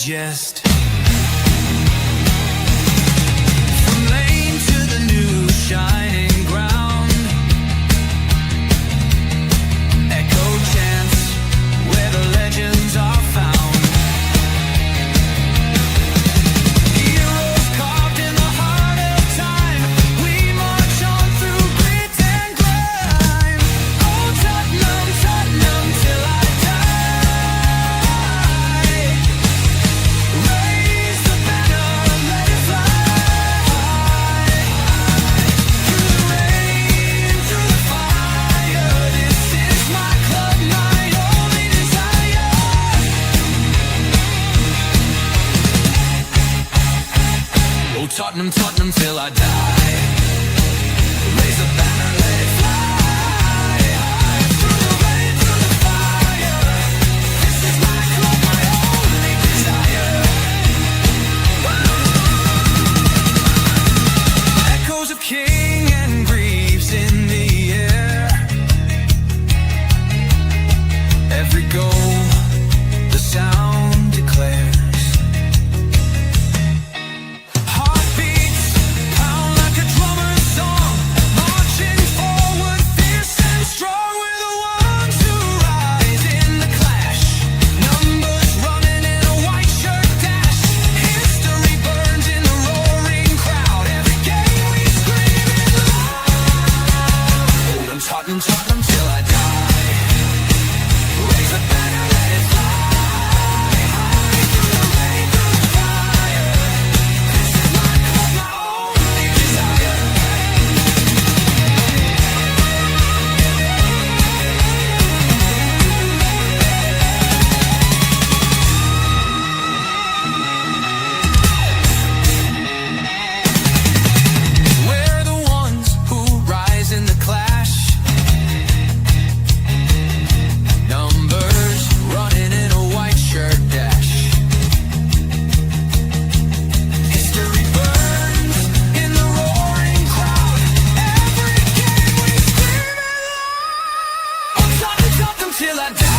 digest. From lane to the new shining ground, echo chants where the legends are found. Heroes carved in the heart of time, we march on through grit and grime. Oh Tottenham, Tottenham till I die. Raise the banner, let it fly. Through the rain, through the fire, this is my club, my only desire. Oh Tottenham, Tottenham till I die. Raise the banner, let it fly. Through the rain, through the fire, this is my club, my only desire. Echoes of King and Greaves in the air. Every goal, the sound declares. Heartbeats pound like a drummer's song, marching forward, fierce and strong. We're the ones who rise in the clash. Numbers running in a white shirt dash. History burns in the roaring crowd. Every game we scream it loud. I'm Tottenham, Tottenham till I die. Raise the banner, let it fly. Through the rain, through the fire, this is my club, my only desire. We're the ones who rise in the clash. Numbers running in a white shirt dash. History burns in the roaring crowd. Every game we scream it loud. I'm Tottenham, Tottenham till I die.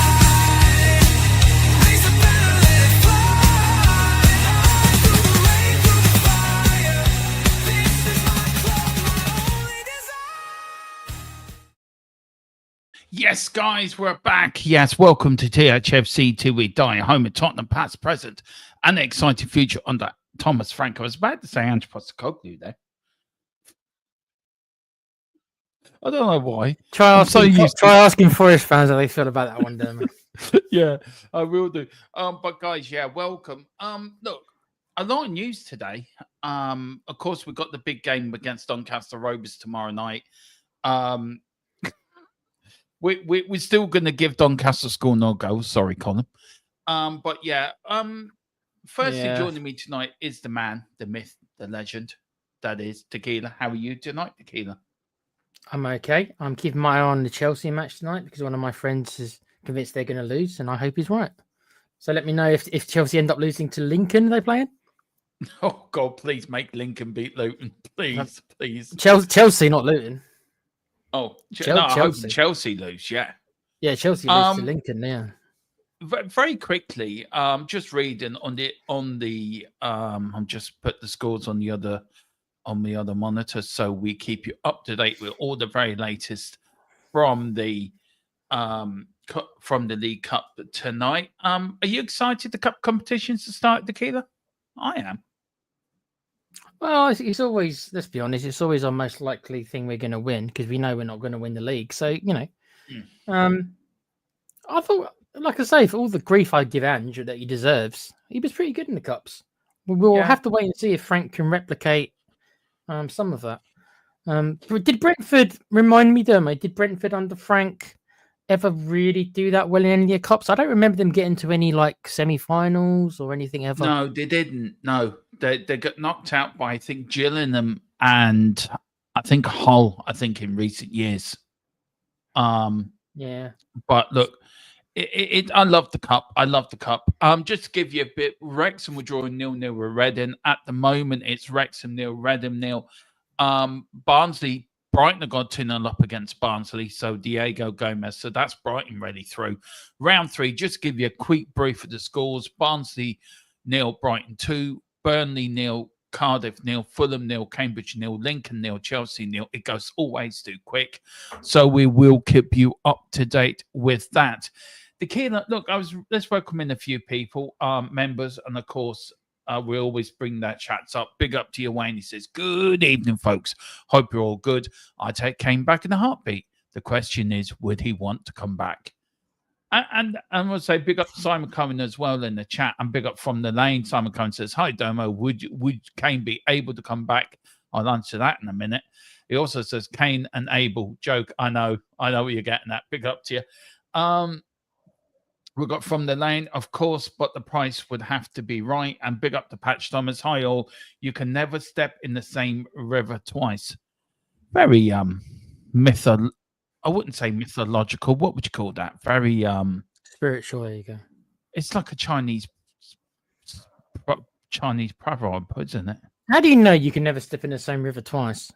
Raise the banner, let it fly. Through the rain, through the fire, this is my club, my only desire. Yes, guys, we're back. Yes, welcome to THFC Till We Die, home of Tottenham past, present, and the exciting future under Thomas Frank. I was about to say Ange Postecoglou there. I don't know why. Try I'm so asking, used to- try asking Forest fans how they feel about that one, Dermot. Yeah, I will do. But guys, yeah, welcome. Look, a lot of news today. Of course, we've got the big game against Doncaster Rovers tomorrow night. We're still going to give Doncaster score no goals. Sorry, Colin. But yeah, firstly, Yeah. joining me tonight is the man, the myth, the legend. That is Tequila. How are you tonight, Tequila? I'm okay. I'm keeping my eye on the Chelsea match tonight because one of my friends is convinced they're going to lose, and I hope he's right. So let me know if Chelsea end up losing to Lincoln. Are they playing? Oh God, please make Lincoln beat Luton, please, please. Chelsea, not Luton. Oh, Chel- no, I hope Chelsea. Chelsea lose. Yeah. Yeah, Chelsea lose to Lincoln. Yeah. Very quickly, just reading on the I'm just put the scores on the other monitor so we keep you up to date with all the very latest from the League Cup tonight. Are you excited the cup competitions to start, Tequila? I am. Well, it's always, let's be honest, it's always our most likely thing we're going to win because we know we're not going to win the league. So, you know, I thought, like I say, for all the grief I give Ange that he deserves, he was pretty good in the cups. We'll have to wait and see if Frank can replicate some of that. Did Brentford, remind me, Dermot, did Brentford under Frank ever really do that well in any of the cups? I don't remember them getting to any like semi-finals or anything ever. No, they didn't. No, they got knocked out by, I think, Gillingham and I think Hull, I think, in recent years. Yeah. But look, I love the cup. I love the cup. Just to give you a bit, Wrexham were drawing 0-0 with Reading. At the moment, it's Wrexham 0, Reading 0. Barnsley, Brighton have got 2-0 up against Barnsley, so Diego Gomez. So that's Brighton ready through. Round 3, just to give you a quick brief of the scores. Barnsley nil, Brighton 2, Burnley nil, Cardiff nil, Fulham nil, Cambridge nil, Lincoln nil, Chelsea nil. It goes always too quick. So we will keep you up to date with that. The key, look, let's welcome in a few people, members, and of course, we always bring that chats up. Big up to you, Wayne. He says, "Good evening, folks. Hope you're all good. I take Kane back in a heartbeat. The question is, would he want to come back?" And I want to say big up to Simon Cohen as well in the chat, and big up from the lane. Simon Cohen says, "Hi Domo, would Kane be able to come back?" I'll answer that in a minute. He also says Kane and Abel joke. I know what you're getting at. Big up to you. We got from the lane, of course, but the price would have to be right. And big up to Patch Thomas. Hi all. You can never step in the same river twice. Very I wouldn't say mythological. What would you call that? Very spiritual. There you go. It's like a Chinese proverb, isn't it? How do you know you can never step in the same river twice?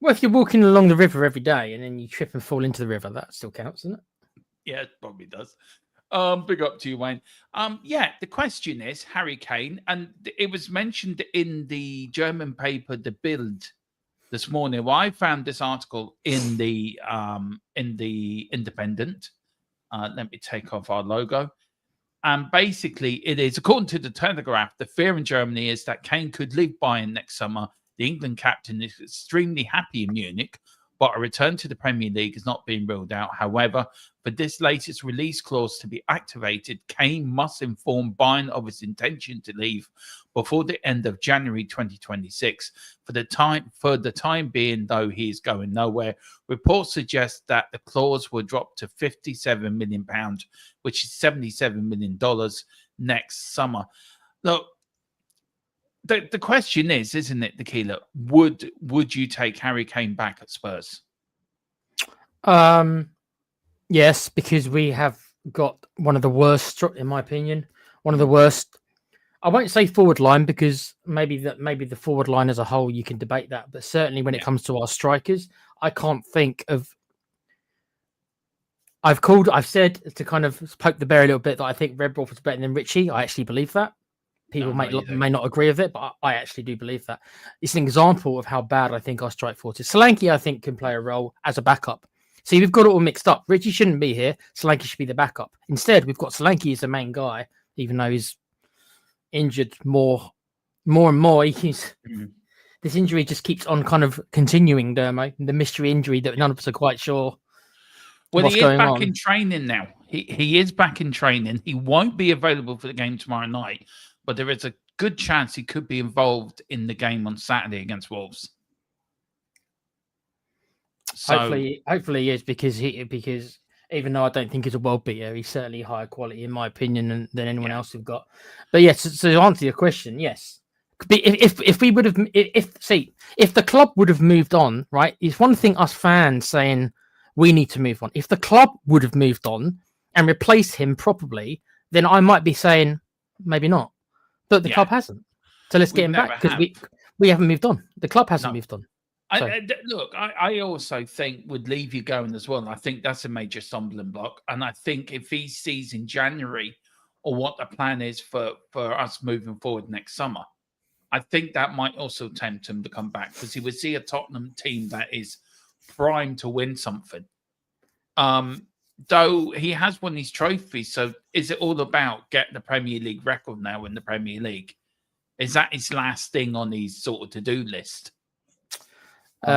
Well, if you're walking along the river every day and then you trip and fall into the river, that still counts, doesn't it? Yeah, it probably does. Big up to you, Wayne. Yeah, the question is Harry Kane, and it was mentioned in the German paper, The Bild, this morning. Well, I found this article in the Independent. Let me take off our logo. And basically, it is, according to the Telegraph, the fear in Germany is that Kane could leave Bayern next summer. The England captain is extremely happy in Munich, but a return to the Premier League is not being ruled out. However, for this latest release clause to be activated, Kane must inform Bayern of his intention to leave before the end of January 2026. For the time being, though, he is going nowhere. Reports suggest that the clause will drop to £57 million, which is $77 million next summer. Look, the question is, isn't it, Tequila? Would you take Harry Kane back at Spurs? Yes, because we have got one of the worst, in my opinion, one of the worst. I won't say forward line because maybe the forward line as a whole you can debate that, but certainly when it comes to our strikers, I can't think of. I've said to kind of poke the bear a little bit that I think Redbroof is better than Richie. I actually believe that. People may not agree with it, but I actually do believe that. It's an example of how bad I think our strike force is. Solanke, I think, can play a role as a backup. See, we've got it all mixed up. Richie shouldn't be here. Solanke should be the backup. Instead, we've got Solanke as the main guy, even though he's injured more and more. This injury just keeps on kind of continuing, Dermo. The mystery injury that none of us are quite sure what's going on. He is back in training now. He is back in training. He won't be available for the game tomorrow night, but there is a good chance he could be involved in the game on Saturday against Wolves. So, hopefully he is because even though I don't think he's a world beater, he's certainly higher quality in my opinion than anyone else we've got. But yes, so to answer your question, yes. If we would have, if the club would have moved on, right? It's one thing us fans saying we need to move on. If the club would have moved on and replaced him properly, then I might be saying maybe not. But the club hasn't. So let's get him back because we haven't moved on. The club hasn't moved on. So. I also think would leave you going as well. I think that's a major stumbling block. And I think if he sees in January or what the plan is for us moving forward next summer, I think that might also tempt him to come back because he would see a Tottenham team that is primed to win something. Though he has won his trophies, so is it all about getting the Premier League record now in the Premier League? Is that his last thing on his sort of to-do list? He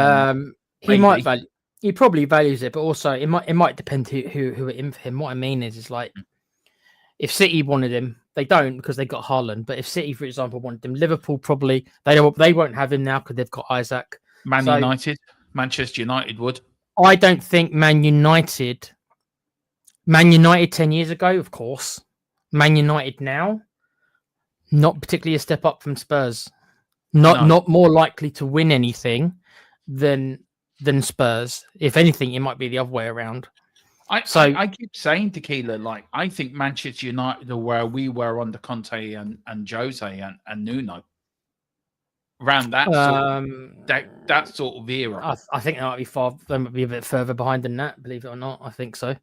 probably values it, but also it might depend who are in for him. What I mean is like if City wanted him, they don't because they got Haaland. But if City, for example, wanted him, Liverpool probably they won't have him now because they've got Isaac. Manchester United would. I don't think Man United 10 years ago, of course. Man United now, not particularly a step up from Spurs. Not more likely to win anything than Spurs. If anything, it might be the other way around. I keep saying, Tequila, like I think Manchester United are where we were under Conte and Jose and Nuno. Around that sort of era. I think they might be a bit further behind than that, believe it or not. I think so.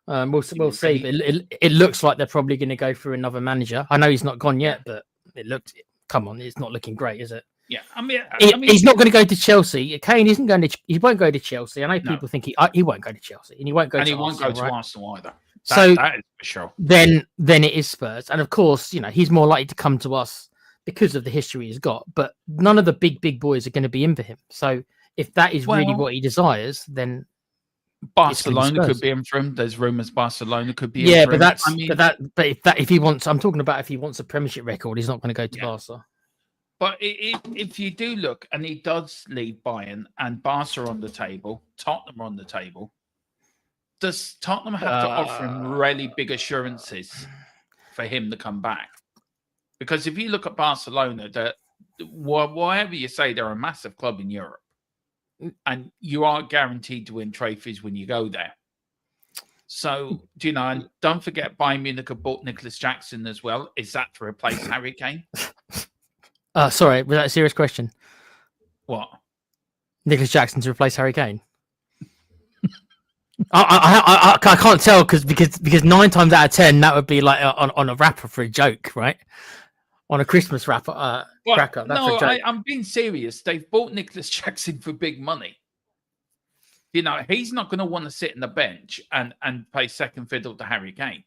We'll see. But it looks like they're probably going to go for another manager. I know he's not gone yet, but it looked. Come on, it's not looking great, is it? Yeah, I mean, he's not going to go to Chelsea. Kane isn't going to. He won't go to Chelsea. I know people think he won't go to Chelsea, and he won't go. And to he won't Arsenal, go to right? Arsenal either. That is for sure. Then it is Spurs, and of course, he's more likely to come to us because of the history he's got. But none of the big boys are going to be in for him. So if that is really what he desires, then Barcelona could be in for him. There's rumours Barcelona could be in for him. If he wants, I'm talking about if he wants a Premiership record, he's not going to go to Barca. But if you do look, and he does leave Bayern and Barca on the table, Tottenham on the table, does Tottenham have to offer him really big assurances for him to come back? Because if you look at Barcelona, whatever you say, they're a massive club in Europe. And you are guaranteed to win trophies when you go there. So, and don't forget Bayern Munich have bought Nicholas Jackson as well. Is that to replace Harry Kane? Sorry, was that a serious question? What? Nicholas Jackson to replace Harry Kane? I can't tell because 9 times out of 10 that would be like on a wrapper for a joke, right? On a Christmas wrapper, cracker. That's a joke. I'm being serious. They've bought Nicholas Jackson for big money. He's not going to want to sit on the bench and play second fiddle to Harry Kane.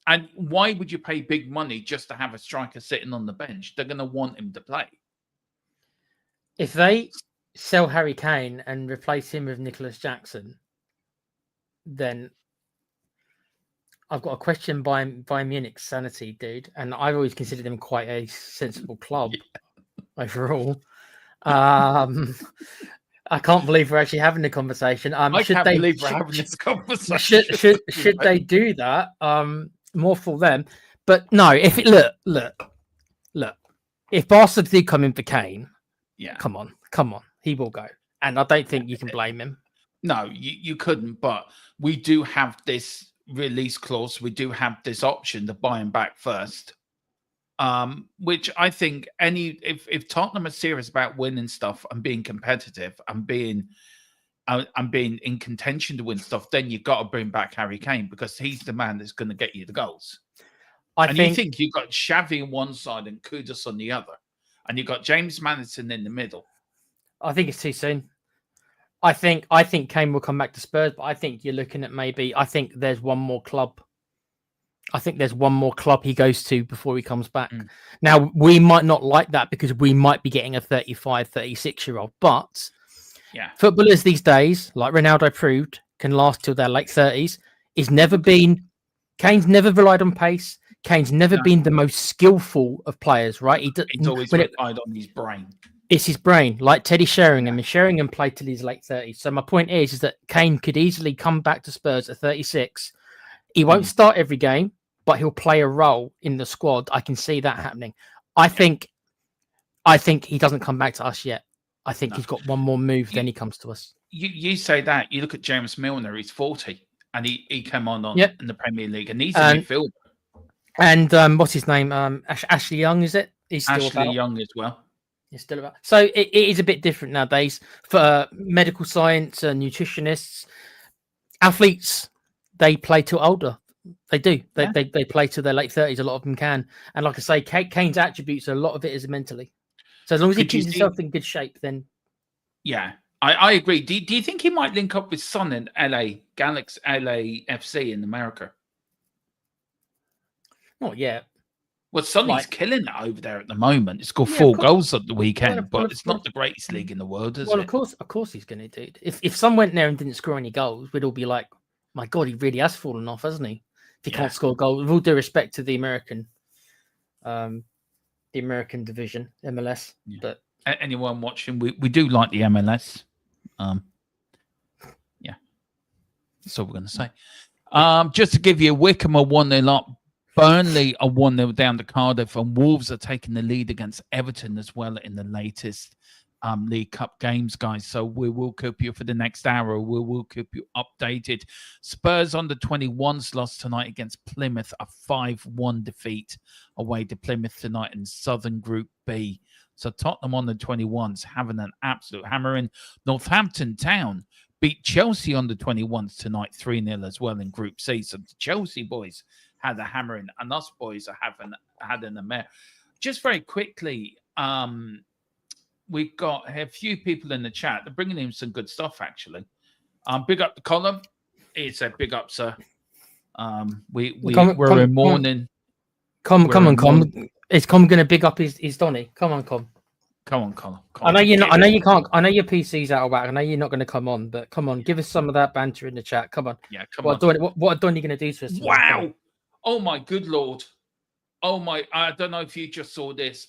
And why would you pay big money just to have a striker sitting on the bench? They're going to want him to play. If they sell Harry Kane and replace him with Nicholas Jackson, then I've got a question by Munich's sanity, dude. And I've always considered them quite a sensible club overall. I can't believe we're actually having the conversation. I can't believe we're having this conversation. Should they do that? More for them. But no, if it look. If Barca do come in for Kane, come on, he will go. And I don't think you can blame him. No, you couldn't, but we do have this release clause. We do have this option to buy him back first. Which I think if Tottenham are serious about winning stuff and being competitive and being in contention to win stuff, then you've got to bring back Harry Kane because he's the man that's going to get you the goals. You think you've got Xavi on one side and Kudus on the other, and you've got James Maddison in the middle. I think it's too soon. I think Kane will come back to Spurs, but I think you're looking at I think there's one more club. I think there's one more club he goes to before he comes back. Now, we might not like that because we might be getting a 35, 36-year-old, but footballers these days, like Ronaldo proved, can last till their late 30s. Kane's never relied on pace. Kane's never been the most skillful of players, right? He's always relied on his brain. It's his brain, like Teddy Sheringham. And Sheringham played till his late 30s. So my point is that Kane could easily come back to Spurs at 36. He won't start every game, but he'll play a role in the squad. I can see that happening. I think he doesn't come back to us yet. I think he's got one more move, then he comes to us. You say that. You look at James Milner, he's 40, and he came on in the Premier League, and he's a midfielder. And what's his name? Ashley Young, is it? He's still Ashley Young as well. He's still about. So it is a bit different nowadays for medical science and nutritionists. Athletes, they play till older. They do. They play till their late 30s. A lot of them can. And like I say, Kane's attributes, a lot of it is mentally. So as long as he keeps himself in good shape, then... Yeah, I agree. Do you think he might link up with Son in LA FC in America? Not yet. Well, Sonny's killing it over there at the moment. He scored 4 goals at the weekend, but it's not the greatest league in the world, is it? Well, of course he's going to do it. If Son went there and didn't score any goals, we'd all be like, my God, he really has fallen off, hasn't he? If he can't score goals. With all due respect to the American division, MLS. Yeah. But anyone watching, we do like the MLS. That's all we're going to say. Just to give you, Wickham are 1-0 up. Burnley are 1-0 down to Cardiff, and Wolves are taking the lead against Everton as well in the latest League Cup games, guys. So we will keep you for the next hour. We will keep you updated. Spurs under 21s lost tonight against Plymouth, a 5-1 defeat away to Plymouth tonight in Southern Group B. So Tottenham under 21s having an absolute hammering. Northampton Town beat Chelsea on the 21s tonight 3-0 as well in Group C. So the Chelsea boys had a hammering, and us boys are had an affair. Just very quickly, we've got a few people in the chat. They're bringing in some good stuff, actually. Big up the column. It's a big up, sir. We're in mourning. Com. Is Com going to big up his Donny? Come on, Com. Come on, Colin. I know you're not. I know you can't. I know your PC's out of whack. I know you're not going to come on, but come on, give us some of that banter in the chat. Come on. Yeah, come on. What are Donny going to do to us? Wow! Oh my good lord! Oh my! I don't know if you just saw this.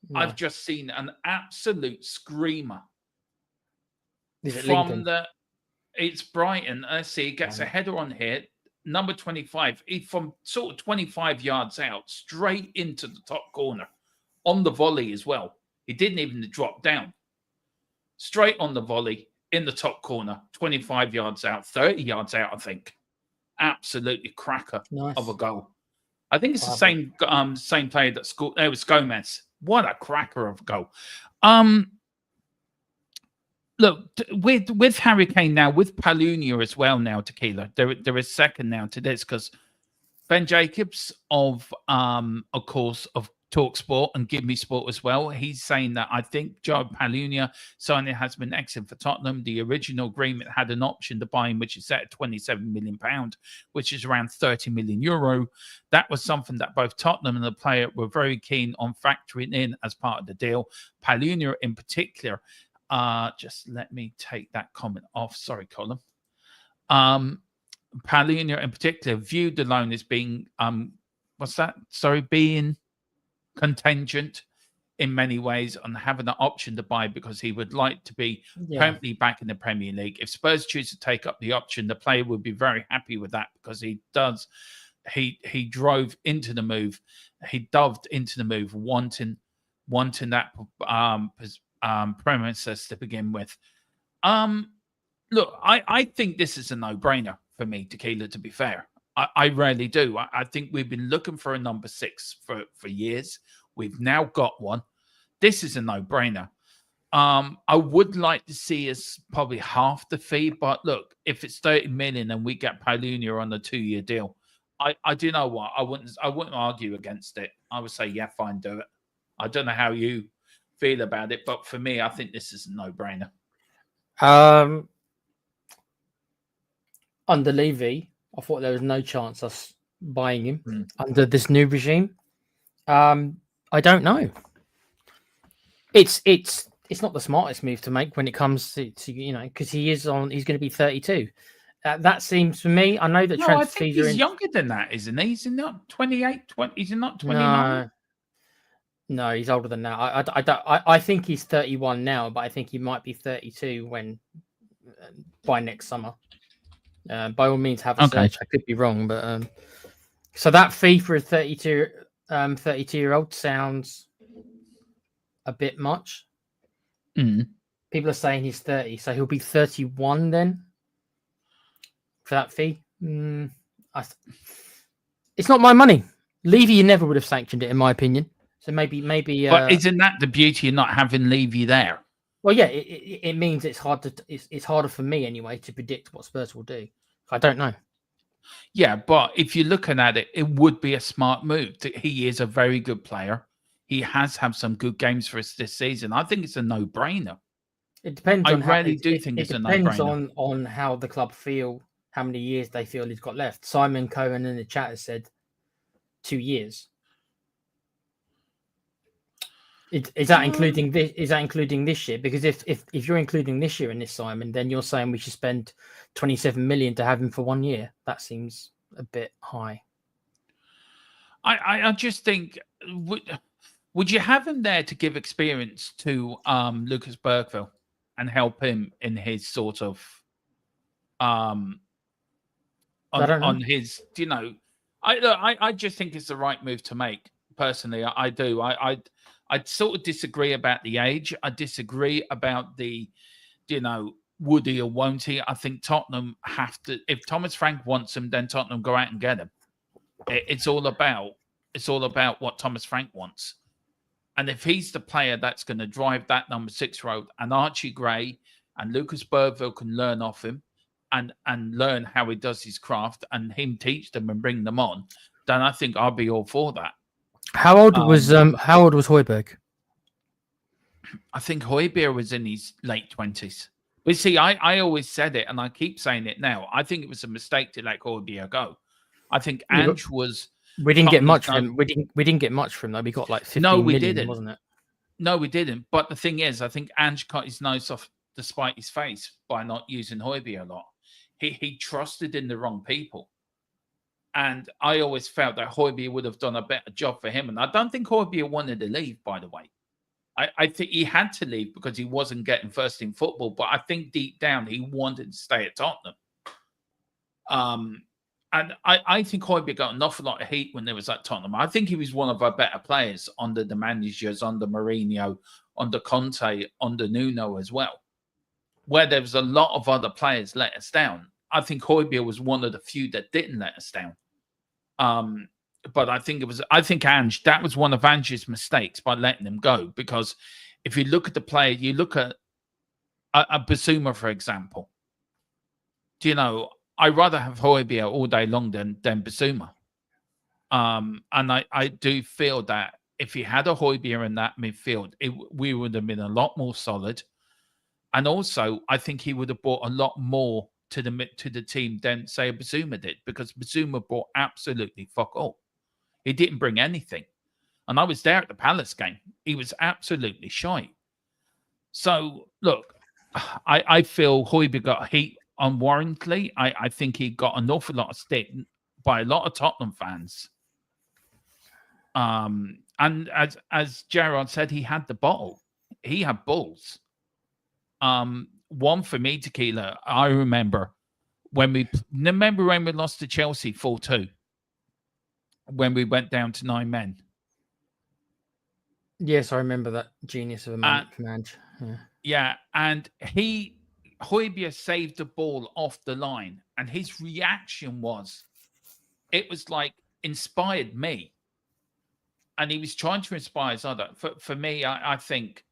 No. I've just seen an absolute screamer from it's Brighton. Let's see. He gets a header on here. Number 25. From sort of 25 yards out, straight into the top corner on the volley as well. He didn't even drop down. Straight on the volley in the top corner, 25 yards out, 30 yards out, I think. Absolutely cracker of a goal. I think it's the same player that scored. It was Gomez. What a cracker of a goal. Look, with Harry Kane now, with Palunia as well now, Tequila, there is second now to this because Ben Jacobs of course, of TalkSport and Give Me Sport as well. He's saying that I think Joe Palunia signing has been excellent for Tottenham. The original agreement had an option to buy him, which is set at £27 million, which is around €30 million. That was something that both Tottenham and the player were very keen on factoring in as part of the deal. Palunia in particular, just let me take that comment off. Sorry, Colin. Palunia in particular viewed the loan as being, being contingent in many ways on having an option to buy because he would like to be permanently back in the Premier League. If Spurs choose to take up the option, the player would be very happy with that because he drove into the move. He dove into the move, wanting that premises to begin with. Look, I think this is a no-brainer for me, Tequila, to be fair. I really do. I think we've been looking for a number 6 for years. We've now got one. This is a no-brainer. I would like to see us probably half the fee, but look, if it's 30 million and we get Palunia on a 2-year deal, I do know what I wouldn't argue against it. I would say, yeah, fine, do it. I don't know how you feel about it, but for me, I think this is a no-brainer. Under Levy, I thought there was no chance us buying him under this new regime. I don't know. It's not the smartest move to make when it comes to because he's going to be 32. That seems for me. I know that I think he's younger than that, isn't he? He's not 28. He's not 29. No, he's older than that. I think he's 31 now, but I think he might be 32 by next summer. By all means, have a search. I could be wrong, but so that fee for a 32-year-old sounds a bit much. People are saying he's 30, so he'll be 31 then for that fee. It's not my money. Levy never would have sanctioned it, in my opinion. So maybe. But isn't that the beauty of not having Levy there? Well, yeah, it means it's harder for me anyway to predict what Spurs will do. I don't know. Yeah, but if you're looking at it, it would be a smart move. He is a very good player. He has had some good games for us this season. I think it's a no-brainer. It depends. I really do think it's a no-brainer. It depends on how the club feel, how many years they feel he's got left. Simon Cohen in the chat has said 2 years. Is that including this? Is that including this year? Because if you're including this year in this, Simon, then you're saying we should spend 27 million to have him for 1 year. That seems a bit high. I just think would you have him there to give experience to Lucas Burkeville and help him in his sort of on his I just think it's the right move to make. Personally, I do. I'd sort of disagree about the age. I disagree about the, would he or won't he? I think Tottenham have to. If Thomas Frank wants him, then Tottenham go out and get him. It's all about what Thomas Frank wants. And if he's the player that's going to drive that number 6 role, and Archie Gray and Lucas Burville can learn off him and learn how he does his craft and him teach them and bring them on, then I think I'll be all for that. How old was Højbjerg? I think Højbjerg was in his late 20s. But see, I always said it, and I keep saying it now. I think it was a mistake to let Højbjerg go. I think Ange was. We didn't get much from him. We didn't get much from him, though. We got like 15 million, didn't. Wasn't it? No, we didn't. But the thing is, I think Ange cut his nose off despite his face by not using Højbjerg a lot. He trusted in the wrong people. And I always felt that Højbjerg would have done a better job for him. And I don't think Højbjerg wanted to leave, by the way. I think he had to leave because he wasn't getting first in football. But I think deep down, he wanted to stay at Tottenham. And I think Højbjerg got an awful lot of heat when they was at Tottenham. I think he was one of our better players under the managers, under Mourinho, under Conte, under Nuno as well. Where there was a lot of other players let us down. I think Højbjerg was one of the few that didn't let us down. But I think Ange, that was one of Ange's mistakes by letting him go. Because if you look at the player, you look at a Bissouma, for example. Do you know, I'd rather have Højbjerg all day long than Bissouma. And I do feel that if he had a Højbjerg in that midfield, we would have been a lot more solid. And also, I think he would have brought a lot more to the team than, say, Bissouma did, because Bissouma brought absolutely fuck all. He didn't bring anything. And I was there at the Palace game. He was absolutely shy. So, look, I feel Højbjerg got heat unwarrantedly. I think he got an awful lot of stick by a lot of Tottenham fans. And as Gerard said, he had the bottle. He had balls. One for me, Tequila, I remember when we lost to Chelsea 4-2, when we went down to 9 men. Yes, I remember that genius of a man from Ange. Yeah, and Højbjerg saved the ball off the line, and his reaction was, it was like inspired me, and he was trying to inspire his other. For me, I think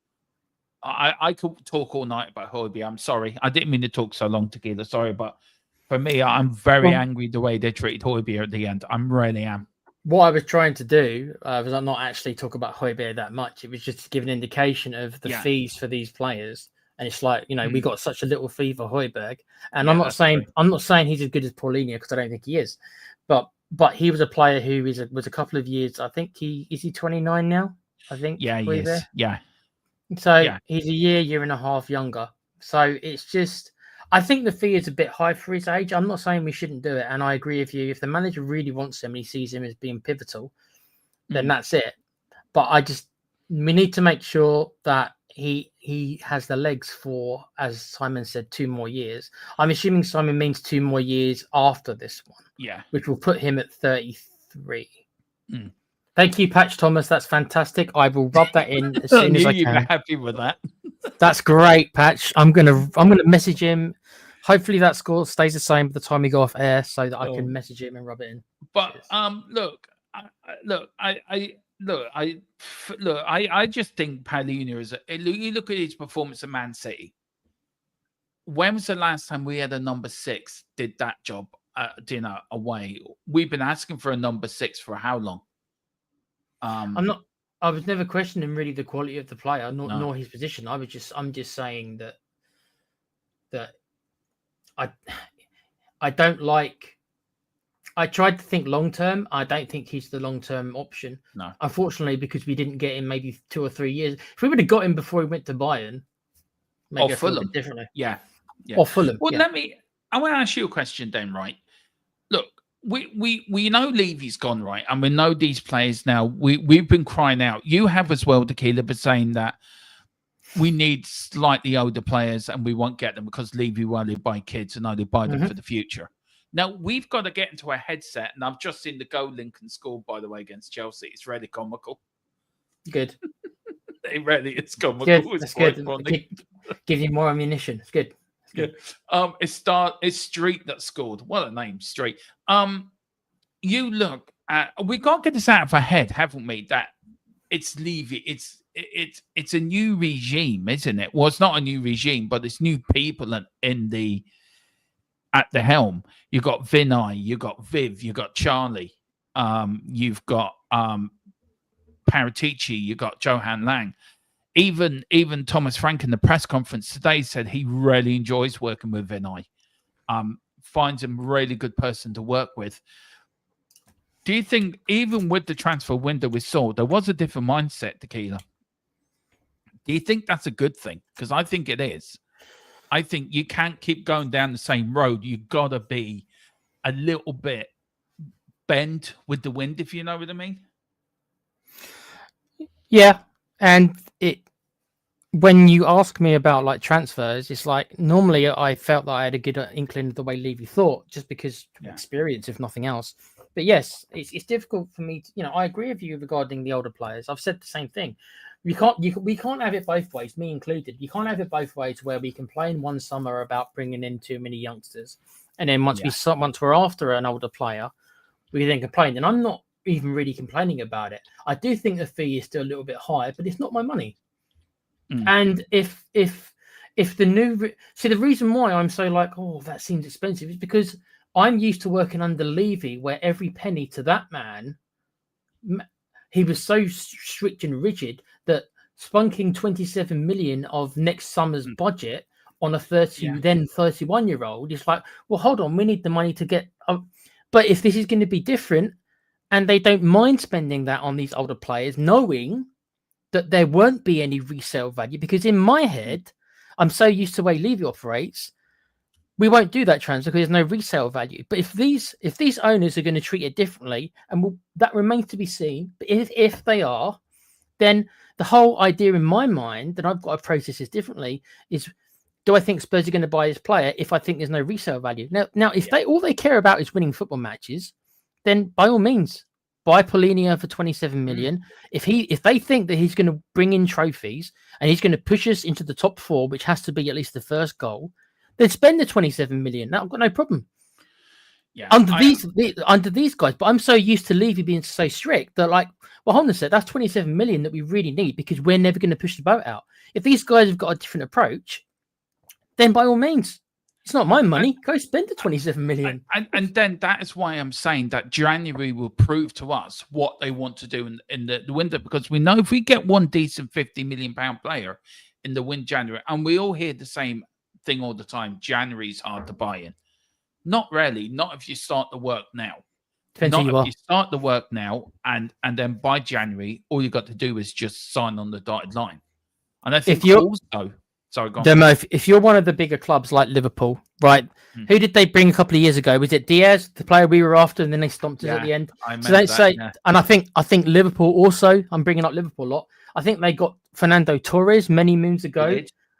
I could talk all night about Højbjerg. I'm sorry, I didn't mean to talk so long, Tequila. Sorry, but for me, I'm very angry the way they treated Højbjerg at the end. I really am. What I was trying to do was not actually talk about Højbjerg that much. It was just to give an indication of the fees for these players. And it's like, you know, we got such a little fee for Højbjerg. And I'm not saying he's as good as Paulinho, because I don't think he is. But he was a player who was a couple of years. I think is he 29 now? I think. Yeah, he is. Yeah. So he's a year and a half younger. So it's just, I think the fee is a bit high for his age. I'm not saying we shouldn't do it. And I agree with you. If the manager really wants him and he sees him as being pivotal, then that's it. But we need to make sure that he has the legs for, as Simon said, 2 more years. I'm assuming Simon means 2 more years after this one. Yeah. Which will put him at 33. Thank you, Patch Thomas. That's fantastic. I will rub that in as soon as I can. You're happy with that. That's great, Patch. I'm gonna message him. Hopefully that score stays the same by the time we go off air, so that I can message him and rub it in. But I just think Paulinho is. You look at his performance at Man City. When was the last time we had a number 6 did that job? Away. We've been asking for a number 6 for how long? I was never questioning really the quality of the player, nor his position. I'm just saying that I don't like. I tried to think long term. I don't think he's the long term option. No, unfortunately, because we didn't get him maybe 2 or 3 years. If we would have got him before he went to Bayern, maybe or Fulham, differently. Yeah, or Fulham. Well, I want to ask you a question, then. Right? Look. We know Levy's gone, right, and we know these players now. We've been crying out. You have as well, Tequila, but saying that we need slightly older players and we won't get them because Levy will only buy kids and only buy them for the future. Now we've got to get into a headset, and I've just seen the goal Lincoln scored, by the way, against Chelsea. It's really comical. Good. It really is comical. Good. That's good. Give you more ammunition. It's good. Yeah. It's Street that scored. What a name, Street. You look at, we got to get this out of our head, haven't we? That it's Levy. it's a new regime, isn't it? Well, it's not a new regime, but it's new people at the helm. You've got Vinay, you've got Viv, you've got Charlie, you've got Paratici, you've got Johan Lang. Even Thomas Frank in the press conference today said he really enjoys working with Vinay. Finds him a really good person to work with. Do you think, even with the transfer window we saw, there was a different mindset, Tequila? Do you think that's a good thing? Because I think it is. I think you can't keep going down the same road. You've got to be a little bit bend with the wind, if you know what I mean. Yeah, and when you ask me about like transfers, it's like normally I felt that I had a good inkling of the way Levy thought, just because of experience, if nothing else. But yes, it's difficult for me to, I agree with you regarding the older players. I've said the same thing. We can't have it both ways, me included. You can't have it both ways, where we complain one summer about bringing in too many youngsters, and then once we're after an older player, we then complain. And I'm not even really complaining about it. I do think the fee is still a little bit high, but it's not my money. And if the new the reason why I'm so like, oh, that seems expensive, is because I'm used to working under Levy, where every penny to that man, he was so strict and rigid that spunking 27 million of next summer's budget on a 31-year-old is like, well, hold on, we need the money to get. But if this is going to be different, and they don't mind spending that on these older players, knowing that there won't be any resale value, because in my head, I'm so used to the way Levy operates, we won't do that transfer because there's no resale value. But if these owners are going to treat it differently, and that remains to be seen, but if they are, then the whole idea in my mind, that I've got to process this differently, is, do I think Spurs are going to buy this player if I think there's no resale value? Now, if all they care about is winning football matches, then by all means, buy Paulinho for 27 million. If they think that he's going to bring in trophies and he's going to push us into the top 4, which has to be at least the first goal, then spend the 27 million. I've got no problem. Yeah, under these guys, but I'm so used to Levy being so strict that, like, well, hold on a sec, that's 27 million that we really need, because we're never going to push the boat out. If these guys have got a different approach, then by all means, it's not my money. Go spend the 27 million. And then that is why I'm saying that January will prove to us what they want to do in the window, because we know if we get one decent £50 million player in the January, and we all hear the same thing all the time, January's hard to buy in. Not really. Not if you start the work now. Depends who you are. You start the work now, and then by January, all you got to do is just sign on the dotted line. And I think also, sorry, go on. Demo, if you're one of the bigger clubs like Liverpool, right? Who did they bring a couple of years ago? Was it Diaz, the player we were after, and then they stomped us at the end? So they say, and I think Liverpool also. I'm bringing up Liverpool a lot. I think they got Fernando Torres many moons ago.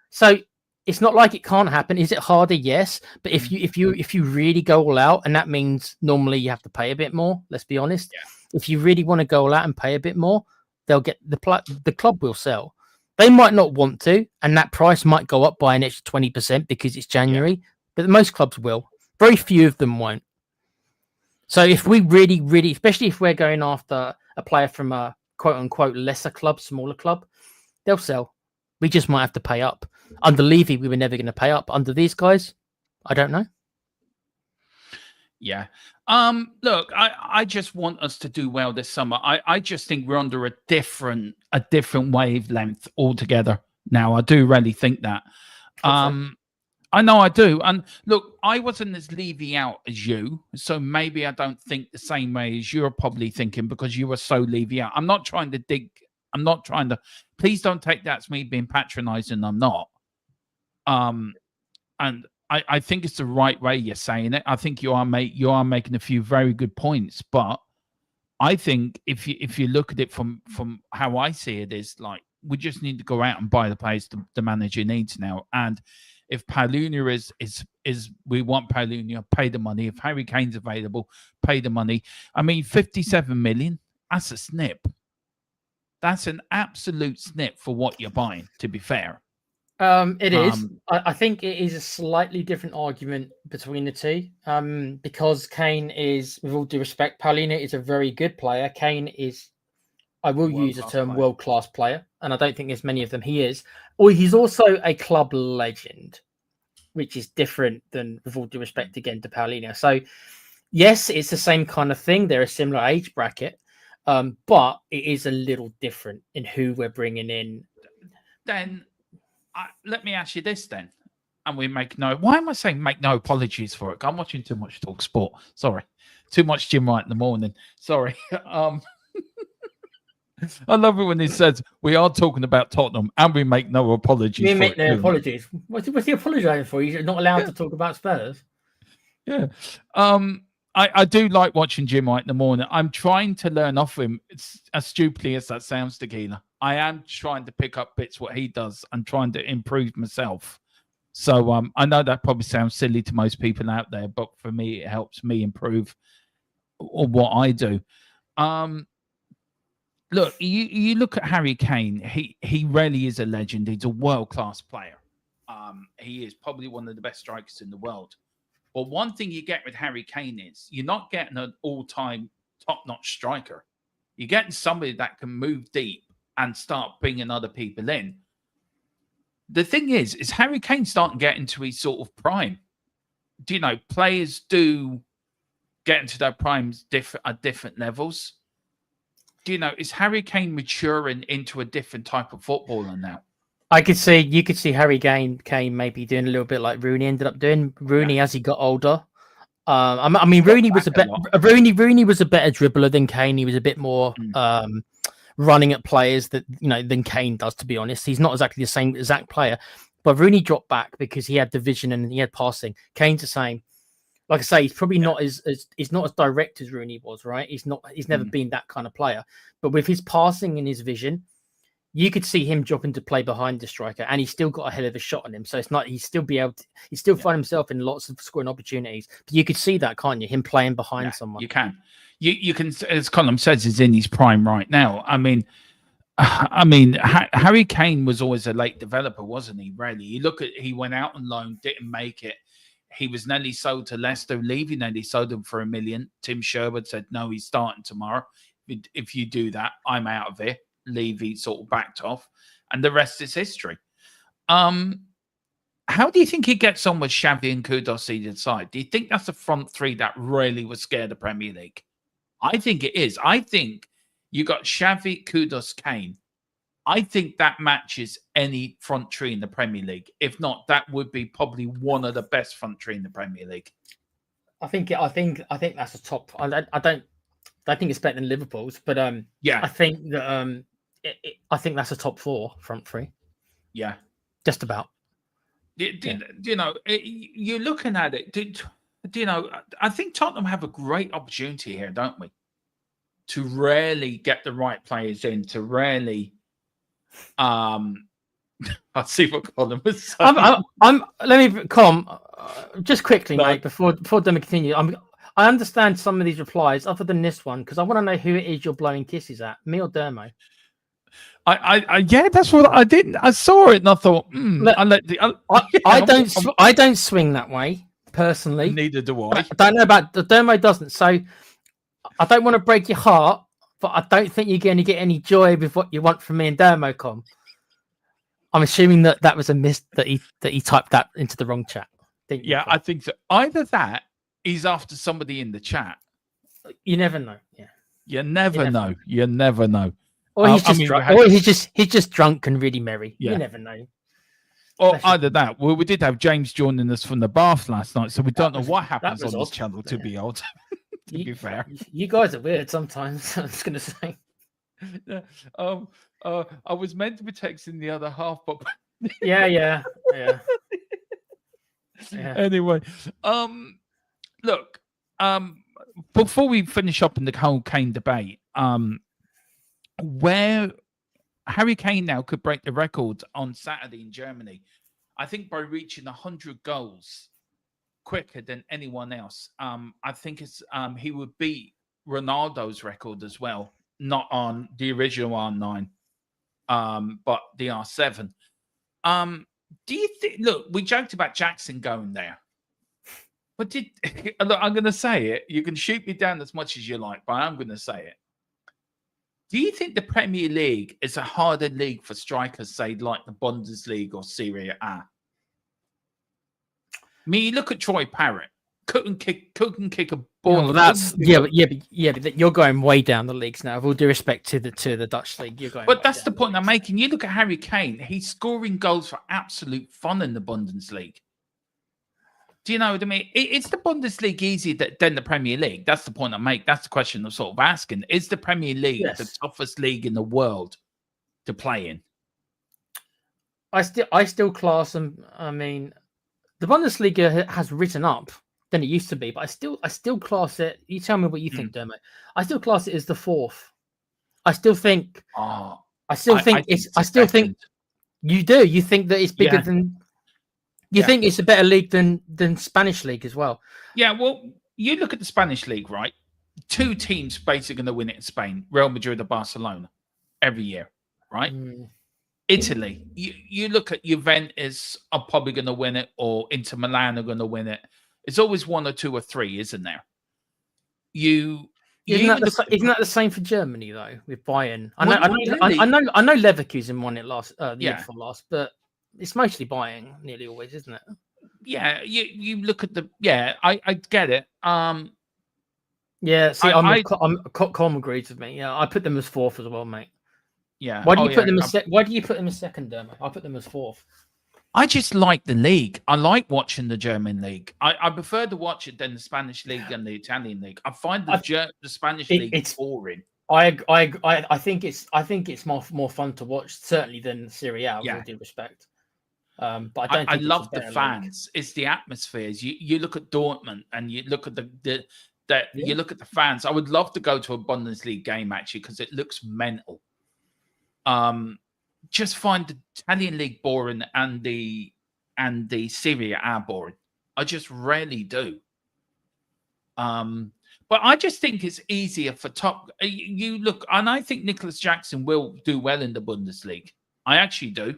So it's not like it can't happen. Is it harder? Yes, but if you really go all out, and that means normally you have to pay a bit more. Let's be honest. Yeah. If you really want to go all out and pay a bit more, they'll get the club will sell. They might not want to, and that price might go up by an extra 20% because it's January. But most clubs will. Very few of them won't. So if we really, really, especially if we're going after a player from a quote-unquote lesser club, smaller club, they'll sell. We just might have to pay up. Under Levy, we were never going to pay up. Under these guys, I don't know. Yeah. Look, I just want us to do well this summer. I just think we're under a different wavelength altogether now. I do really think that. I know I do. And look, I wasn't as Levy out as you, so maybe I don't think the same way as you're probably thinking, because you were so Levy out. I'm not trying to please don't take that as me being patronizing. I'm not. And I think it's the right way you're saying it. I think you are making a few very good points, but I think if you look at it from how I see it, is like, we just need to go out and buy the players the manager needs now. And if Paulinho is we want Paulinho, pay the money. If Harry Kane's available, pay the money. I mean, 57 million, that's a snip. That's an absolute snip for what you're buying, to be fair. It is. I think it is a slightly different argument between the two. Because Kane is, with all due respect, Paulinho is a very good player. Kane is I will use the World-class term player. world-class player, and I don't think there's many of them. He is, or he's also a club legend, which is different than, with all due respect again to Paulinho. So, yes, it's the same kind of thing. They're a similar age bracket, but it is a little different in who we're bringing in. Then let me ask you this then. And we make no. Why am I saying make no apologies for it? I'm watching too much Talk Sport. Sorry, too much Jim Wright in the morning. Sorry. I love it when he says we are talking about Tottenham and we make no apologies. We for make it, no do we? apologies. What's he apologising for? He's not allowed to talk about Spurs. Yeah. I do like watching Jim White in the morning. I'm trying to learn off him. It's as stupidly as that sounds, Tequila. I am trying to pick up bits what he does and trying to improve myself. So I know that probably sounds silly to most people out there, but for me, it helps me improve what I do. Look, you look at Harry Kane. He really is a legend. He's a world-class player. He is probably one of the best strikers in the world. But one thing you get with Harry Kane is you're not getting an all-time top-notch striker. You're getting somebody that can move deep and start bringing other people in. The thing is Harry Kane starting to get into his sort of prime. Do you know, players do get into their primes at different levels. Do you know, is Harry Kane maturing into a different type of footballer now? You could see Harry Kane maybe doing a little bit like Rooney ended up doing. Rooney as he got older. I mean, Rooney was Rooney was a better dribbler than Kane. He was a bit more running at players than Kane does. To be honest, he's not exactly the same exact player, but Rooney dropped back because he had the vision and he had passing. Kane's the same. Like I say, he's probably not as he's not as direct as Rooney was. Right? He's never been that kind of player. But with his passing and his vision, you could see him dropping to play behind the striker, and he's still got a hell of a shot on him. So it's not, he's still find himself in lots of scoring opportunities. But you could see that, can't you? Him playing behind someone. You can, you can, as Colin says, is in his prime right now. I mean, Harry Kane was always a late developer, wasn't he? Really, you look at, he went out on loan, didn't make it. He was nearly sold to Leicester, leaving. Nearly sold him for $1 million. Tim Sherwood said, "No, he's starting tomorrow. If you do that, I'm out of here." Levy sort of backed off, and the rest is history. How do you think he gets on with Xavi and Kudus either side? Do you think that's the front three that really would scare the Premier League? I think it is. I think you got Xavi, Kudus, Kane. I think that matches any front three in the Premier League. If not, that would be probably one of the best front three in the Premier League. I think that's a top. I don't think it's better than Liverpool's, but yeah, I think that I think that's a top 4 front three. Yeah, just about. You know, you're looking at it. Do you know? I think Tottenham have a great opportunity here, don't we? To really get the right players in. To really, I see what Colin was saying. Let me just quickly, mate. Before Demo continue, I understand some of these replies, other than this one, because I want to know who it is you're blowing kisses at, me or Dermo. Yeah, that's what I did. I saw it and I thought, I don't swing that way personally. Neither do I. I don't know about the Dermo doesn't. So I don't want to break your heart, but I don't think you're going to get any joy with what you want from me and Dermocom. I'm assuming that was a miss, that he typed that into the wrong chat. Yeah, I think so. Either that, he's after somebody in the chat. You never know. Yeah, you never know. You never know. Or he's just drunk. Or he's just drunk and really merry. Yeah. You never know. Or either that. Well, we did have James joining us from the bath last night, so we don't know what happens on this channel. To be odd, to be fair, you guys are weird sometimes. I'm just gonna say. Yeah. I was meant to be texting the other half, but yeah. Anyway, look, before we finish up in the whole Kane debate, where Harry Kane now could break the record on Saturday in Germany, I think by reaching 100 goals quicker than anyone else. I think it's he would beat Ronaldo's record as well, not on the original R9, but the R7. Do you think? Look, we joked about Jackson going there, but look, I'm going to say it. You can shoot me down as much as you like, but I'm going to say it. Do you think the Premier League is a harder league for strikers, say, like the Bundesliga or Serie A? I mean, you look at Troy Parrott, couldn't kick a ball. Well, that's but you're going way down the leagues now. With all due respect to the Dutch league, you're going. But that's the point I'm making. You look at Harry Kane; he's scoring goals for absolute fun in the Bundesliga. Do you know what I mean? It's the Bundesliga easier than the Premier League. That's the point I make. That's the question I'm sort of asking. Is the Premier League the toughest league in the world to play in? I still class them. I mean, the Bundesliga has risen up than it used to be, but I still class it. You tell me what you think, Dermot. I still class it as the fourth. I still think. I still think you do. You think that it's bigger than. You think it's a better league than Spanish league as well? Yeah, well, you look at the Spanish league, right? 2 teams basically going to win it in Spain: Real Madrid or Barcelona, every year, right? Italy, you look at Juventus are probably going to win it, or Inter Milan are going to win it. It's always 1 or 2 or 3, isn't there? Isn't that the same for Germany though? With Bayern, I know Leverkusen won it last the year before last, but it's mostly Bayern nearly always, isn't it? Yeah, you look at the I get it. See, Com agrees with me. Yeah, I put them as fourth as well, mate. Yeah. Why do you put them as Why do you put them as second, Dermot? I put them as fourth. I just like the league. I like watching the German league. I prefer to watch it than the Spanish league and the Italian league. I find the Spanish league boring. I think it's more fun to watch certainly than Serie A, with all due respect. But I don't. I love the fans. League. It's the atmospheres. You look at Dortmund and you look at you look at the fans. I would love to go to a Bundesliga game actually because it looks mental. Just find the Italian league boring and the Serie A boring. I just rarely do. But I just think it's easier for top. You look, and I think Nicholas Jackson will do well in the Bundesliga. I actually do.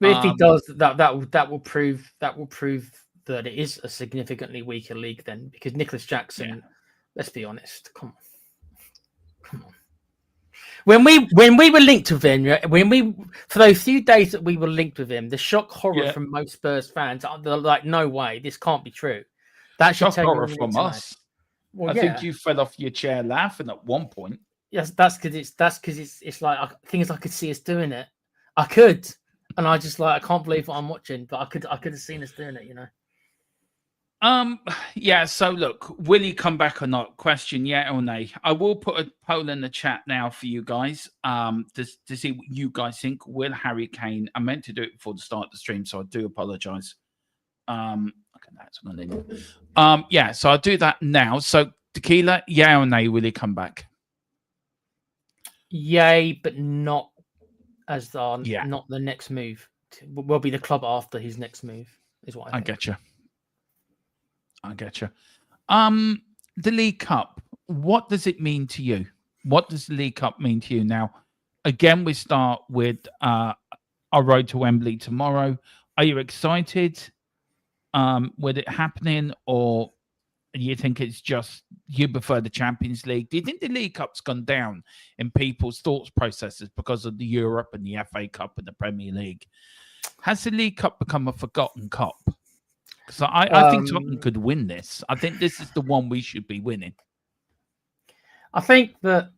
But if he does, that will prove that it is a significantly weaker league then, because Nicholas Jackson, let's be honest, come on. When we were linked with him, for those few days that we were linked with him, the shock horror from most Spurs fans, they're like, no way, this can't be true. That should shock horror from us. Well, I think you fell off your chair laughing at one point. Yes, that's because it's like things I could see us doing it. I could. And I just I can't believe what I'm watching, but I could have seen us doing it, you know. So look, will he come back or not? Question, yeah or nay. I will put a poll in the chat now for you guys to see what you guys think. Will Harry Kane? I meant to do it before the start of the stream, so I do apologize. Okay, that's not in. So I'll do that now. So Tequila, yeah or nay, will he come back? Yay, but not as not the next move. Will be the club after his next move, is what I think. I get you. The League Cup, what does it mean to you? What does the League Cup mean to you? Now, again, we start with our road to Wembley tomorrow. Are you excited with it happening, or you think it's just you prefer the Champions League? Do you think the League Cup's gone down in people's thoughts processes because of the Europe and the FA Cup and the Premier League? Has the League Cup become a forgotten cup? So I think Tottenham could win this. I think this is the one we should be winning. I think that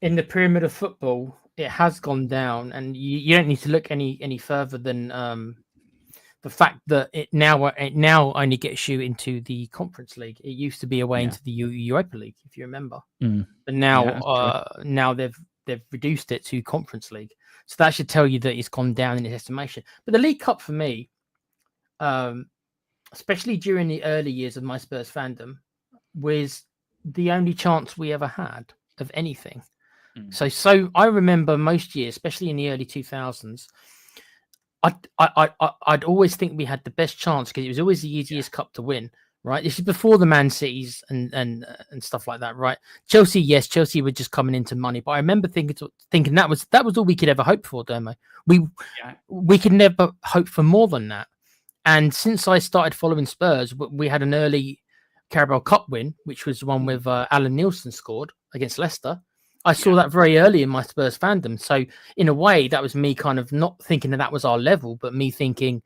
in the pyramid of football, it has gone down, and you don't need to look any further than the fact that it now only gets you into the Conference League. It used to be away into the Europa League, if you remember. But now they've reduced it to Conference League. So that should tell you that it's gone down in its estimation. But the League Cup for me, especially during the early years of my Spurs fandom, was the only chance we ever had of anything. So I remember most years, especially in the early 2000s, I'd always think we had the best chance because it was always the easiest cup to win, right? This is before the Man Cities and stuff like that, right? Chelsea were just coming into money, but I remember thinking that was all we could ever hope for, Dermo. We could never hope for more than that. And since I started following Spurs, we had an early Carabao Cup win, which was the one with Alan Nielsen scored against Leicester. I saw that very early in my Spurs fandom. So in a way, that was me kind of not thinking that was our level, but me thinking,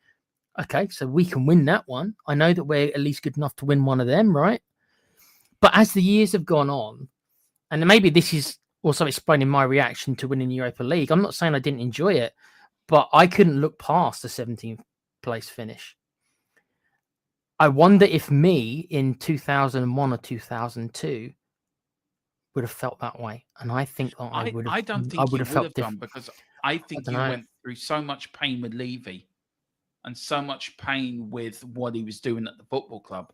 okay, so we can win that one. I know that we're at least good enough to win one of them, right? But as the years have gone on, and maybe this is also explaining my reaction to winning the Europa League. I'm not saying I didn't enjoy it, but I couldn't look past the 17th place finish. I wonder if me in 2001 or 2002 would have felt that way, and I think that I would have. I don't think I you would have felt done, because I think you went through so much pain with Levy, and so much pain with what he was doing at the football club.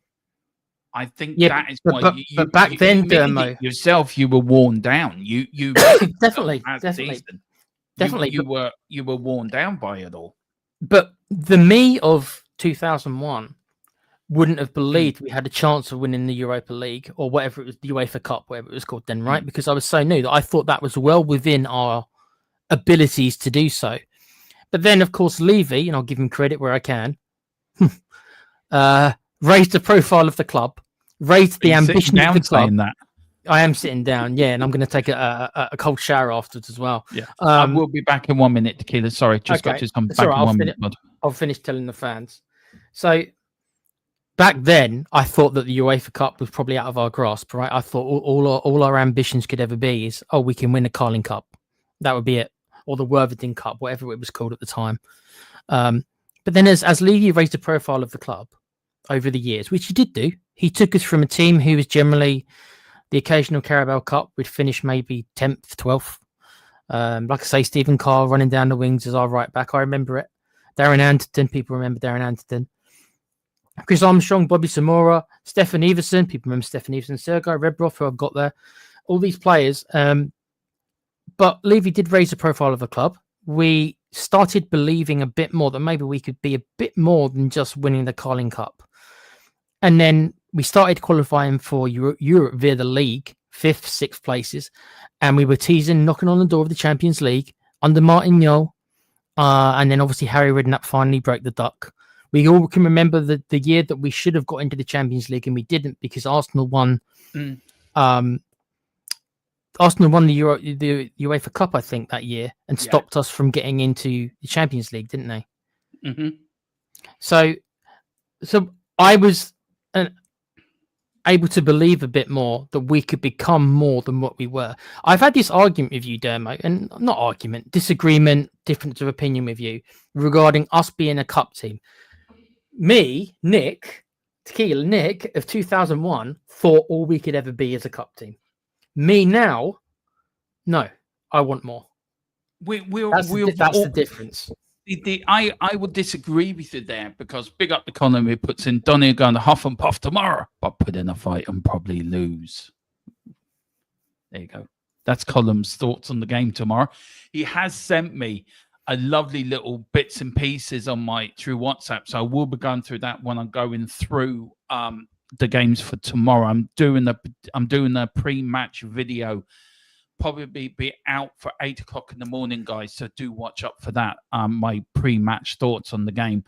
I think that is why. But back then, Dermo, yourself, you were worn down. You definitely. You were worn down by it all. But the me of 2001 wouldn't have believed we had a chance of winning the Europa League or whatever it was, the UEFA Cup, whatever it was called then, right? Because I was so new that I thought that was well within our abilities to do so. But then, of course, Levy, and I'll give him credit where I can, raised the profile of the club, raised the ambition of the club. That. I am sitting down, yeah, and I'm going to take a cold shower afterwards as well. Yeah, I will be back in 1 minute, Tequila. Sorry, just got to come back in 1 minute. I'll finish telling the fans. So back then, I thought that the UEFA Cup was probably out of our grasp, right? I thought all our ambitions could ever be is, we can win the Carling Cup. That would be it. Or the Worthington Cup, whatever it was called at the time. But then as Levy raised the profile of the club over the years, which he did do, he took us from a team who was generally the occasional Carabao Cup, would finish maybe 10th, 12th. Like I say, Stephen Carr running down the wings as our right back. I remember it. Darren Anderton, people remember Darren Anderton. Chris Armstrong, Bobby Samora, Stefan Everson, people remember Stefan Everson, Sergei Rebroff, who I've got there. All these players. But Levy did raise the profile of the club. We started believing a bit more that maybe we could be a bit more than just winning the Carling Cup. And then we started qualifying for Europe via the league, 5th, 6th places. And we were teasing, knocking on the door of the Champions League under Martin Jol. And then obviously Harry Redknapp finally broke the duck. We all can remember the year that we should have got into the Champions League and we didn't because Arsenal won. Arsenal won the UEFA Cup, I think, that year and stopped us from getting into the Champions League, didn't they? Mm-hmm. So I was able to believe a bit more that we could become more than what we were. I've had this argument with you, Dermo, and not argument, disagreement, difference of opinion with you regarding us being a cup team. Me, Nick of 2001 thought all we could ever be is a cup team. Me now, no, I want more. That's the difference. I would disagree with you there because big up the column who puts in Donny going to huff and puff tomorrow, but put in a fight and probably lose. There you go. That's Column's thoughts on the game tomorrow. He has sent me a lovely little bits and pieces through WhatsApp, so I will be going through that when I'm going through the games for tomorrow. I'm doing a pre-match video. Probably be out for 8 o'clock in the morning, guys. So do watch up for that. My pre-match thoughts on the game.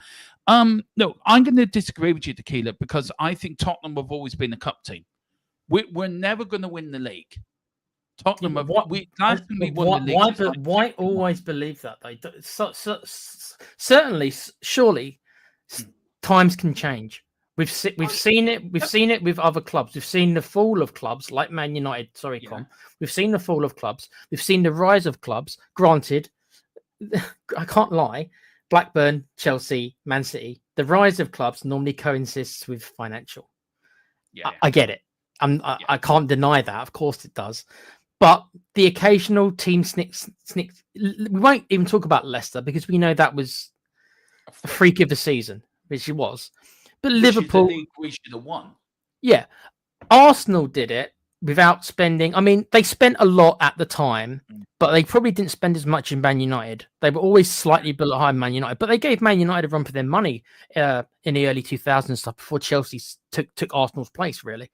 No, I'm going to disagree with you, Tequila, because I think Tottenham have always been a cup team. We're never going to win the league. Tottenham have. Why always believe that? Certainly, surely, times can change. We've seen it. We've seen it with other clubs. We've seen the fall of clubs like Man United. Sorry, Com. We've seen the fall of clubs. We've seen the rise of clubs. Granted, I can't lie. Blackburn, Chelsea, Man City. The rise of clubs normally coincides with financial. Yeah, I get it. I can't deny that. Of course, it does. But the occasional team snicks. We won't even talk about Leicester because we know that was a freak of the season, which it was. But Liverpool, we should have won. Yeah, Arsenal did it without spending. I mean, they spent a lot at the time, but they probably didn't spend as much in Man United. They were always slightly behind Man United, but they gave Man United a run for their money in the early 2000s stuff before Chelsea took Arsenal's place, really.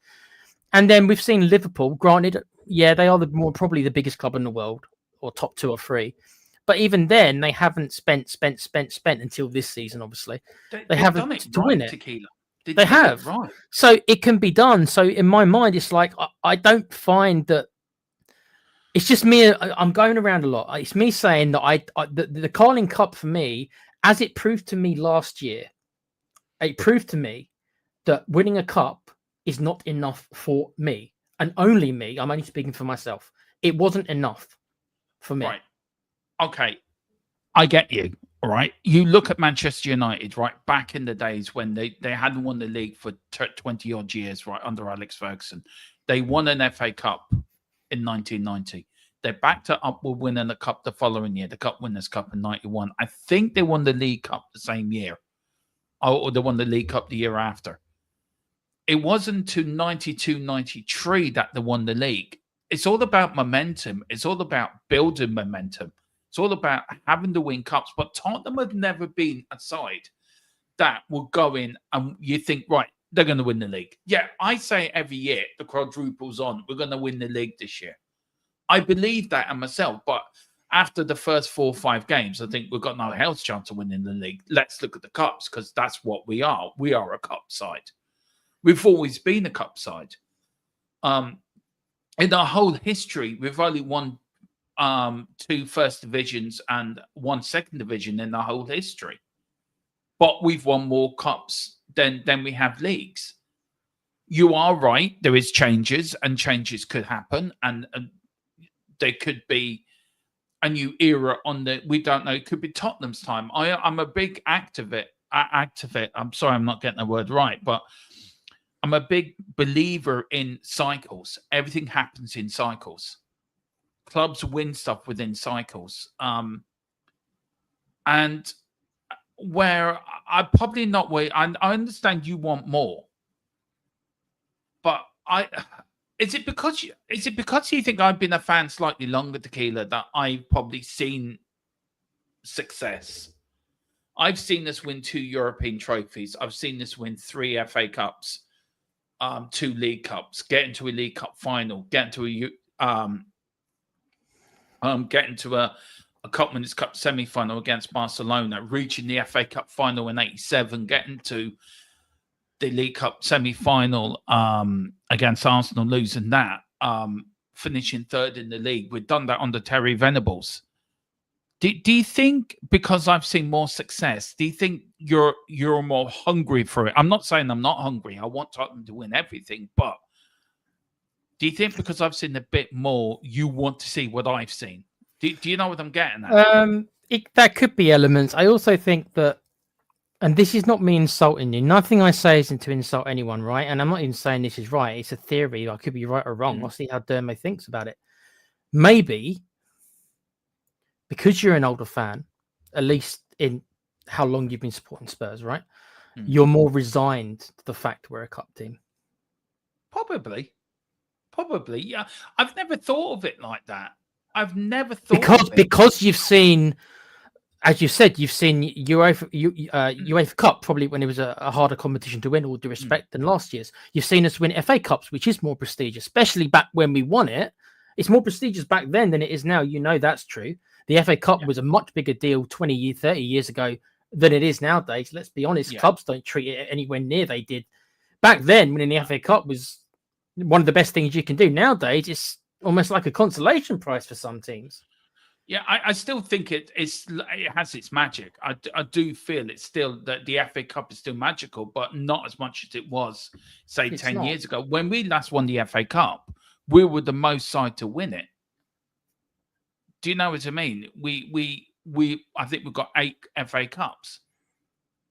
And then we've seen Liverpool. Granted, yeah, they are probably the biggest club in the world, or top 2 or 3. But even then, they haven't spent until this season, obviously. They haven't done it to win it. Tequila. They have. Right. So it can be done. So in my mind, it's like, I don't find that It's just me. I'm going around a lot. It's me saying that the Carling Cup for me, as it proved to me last year, it proved to me that winning a cup is not enough for me, and only me. I'm only speaking for myself. It wasn't enough for me. Right. Okay. I get you. All right. You look at Manchester United, right? Back in the days when they hadn't won the league for 20 odd years, right? Under Alex Ferguson, they won an FA Cup in 1990. They backed it up with winning the cup the following year, the Cup Winners' Cup in 91. I think they won the League Cup the same year. Or they won the League Cup the year after. It wasn't until 92, 93 that they won the league. It's all about momentum. It's all about building momentum. It's all about having to win cups. But Tottenham have never been a side that will go in and you think, right, they're going to win the league. Yeah, I say every year, the quadruple's on. We're going to win the league this year. I believe that in myself. But after the first 4 or 5 games, I think we've got no hell's chance of winning the league. Let's look at the cups because that's what we are. We are a cup side. We've always been a cup side. In our whole history, we've only won 2 first divisions and 1 second division in our whole history. But we've won more cups than we have leagues. You are right. There is changes, and changes could happen, and there could be a new era on the. We don't know. It could be Tottenham's time. I'm a big activist. I'm sorry, I'm not getting the word right, but I'm a big believer in cycles. Everything happens in cycles. Clubs win stuff within cycles. And where I probably not wait. I understand you want more, but is it because you think I've been a fan slightly longer, Tequila, that I've probably seen success? I've seen us win 2 European trophies. I've seen us win 3 FA Cups, 2 League Cups, get into a League Cup final, get into a Cup Winners' Cup semi-final against Barcelona, reaching the FA Cup final in '87, getting to the League Cup semi-final against Arsenal, losing that, finishing 3rd in the league. We've done that under Terry Venables. Do you think, because I've seen more success, do you think you're more hungry for it? I'm not saying I'm not hungry. I want Tottenham to win everything, but do you think because I've seen a bit more, you want to see what I've seen? Do you know what I'm getting at? That could be elements. I also think that, and this is not me insulting you. Nothing I say isn't to insult anyone, right? And I'm not even saying this is right. It's a theory. I could be right or wrong. I'll see how Dermo thinks about it. Maybe because you're an older fan, at least in how long you've been supporting Spurs, right? You're more resigned to the fact we're a cup team. Probably, yeah. I've never thought of it like that. I've never thought because you've seen, as you said, you've seen UEFA Cup probably when it was a harder competition to win, all due respect, than last year's. You've seen us win FA Cups, which is more prestigious, especially back when we won it. It's more prestigious back then than it is now. You know that's true. The FA Cup was a much bigger deal 20, 30 years ago than it is nowadays. Let's be honest, clubs don't treat it anywhere near they did. Back then, winning the FA Cup was one of the best things you can do. Nowadays, it's almost like a consolation prize for some teams. Yeah, I still think it has its magic. I do feel it's still that the FA Cup is still magical, but not as much as it was, say, 10 years ago. When we last won the FA Cup, we were the most side to win it. Do you know what I mean? I think we've got 8 FA Cups.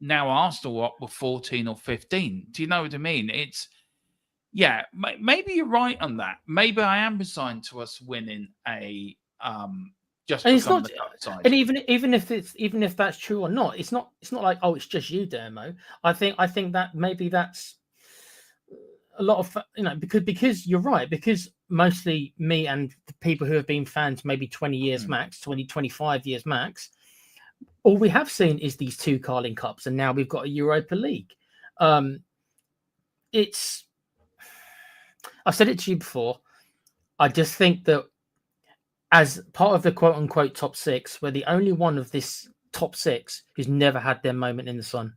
Now Arsenal are up with 14 or 15. Do you know what I mean? Maybe you're right on that. Maybe I am resigned to us winning a just and it's not, the cup side. And even if that's true or not, it's not like, oh, it's just you, Dermo. I think that maybe that's a lot of, because you're right, because mostly me and the people who have been fans maybe 20 years max, 25 years max, all we have seen is these 2 Carling Cups, and now we've got a Europa League. I've said it to you before. I just think that as part of the quote unquote top 6, we're the only one of this top 6 who's never had their moment in the sun.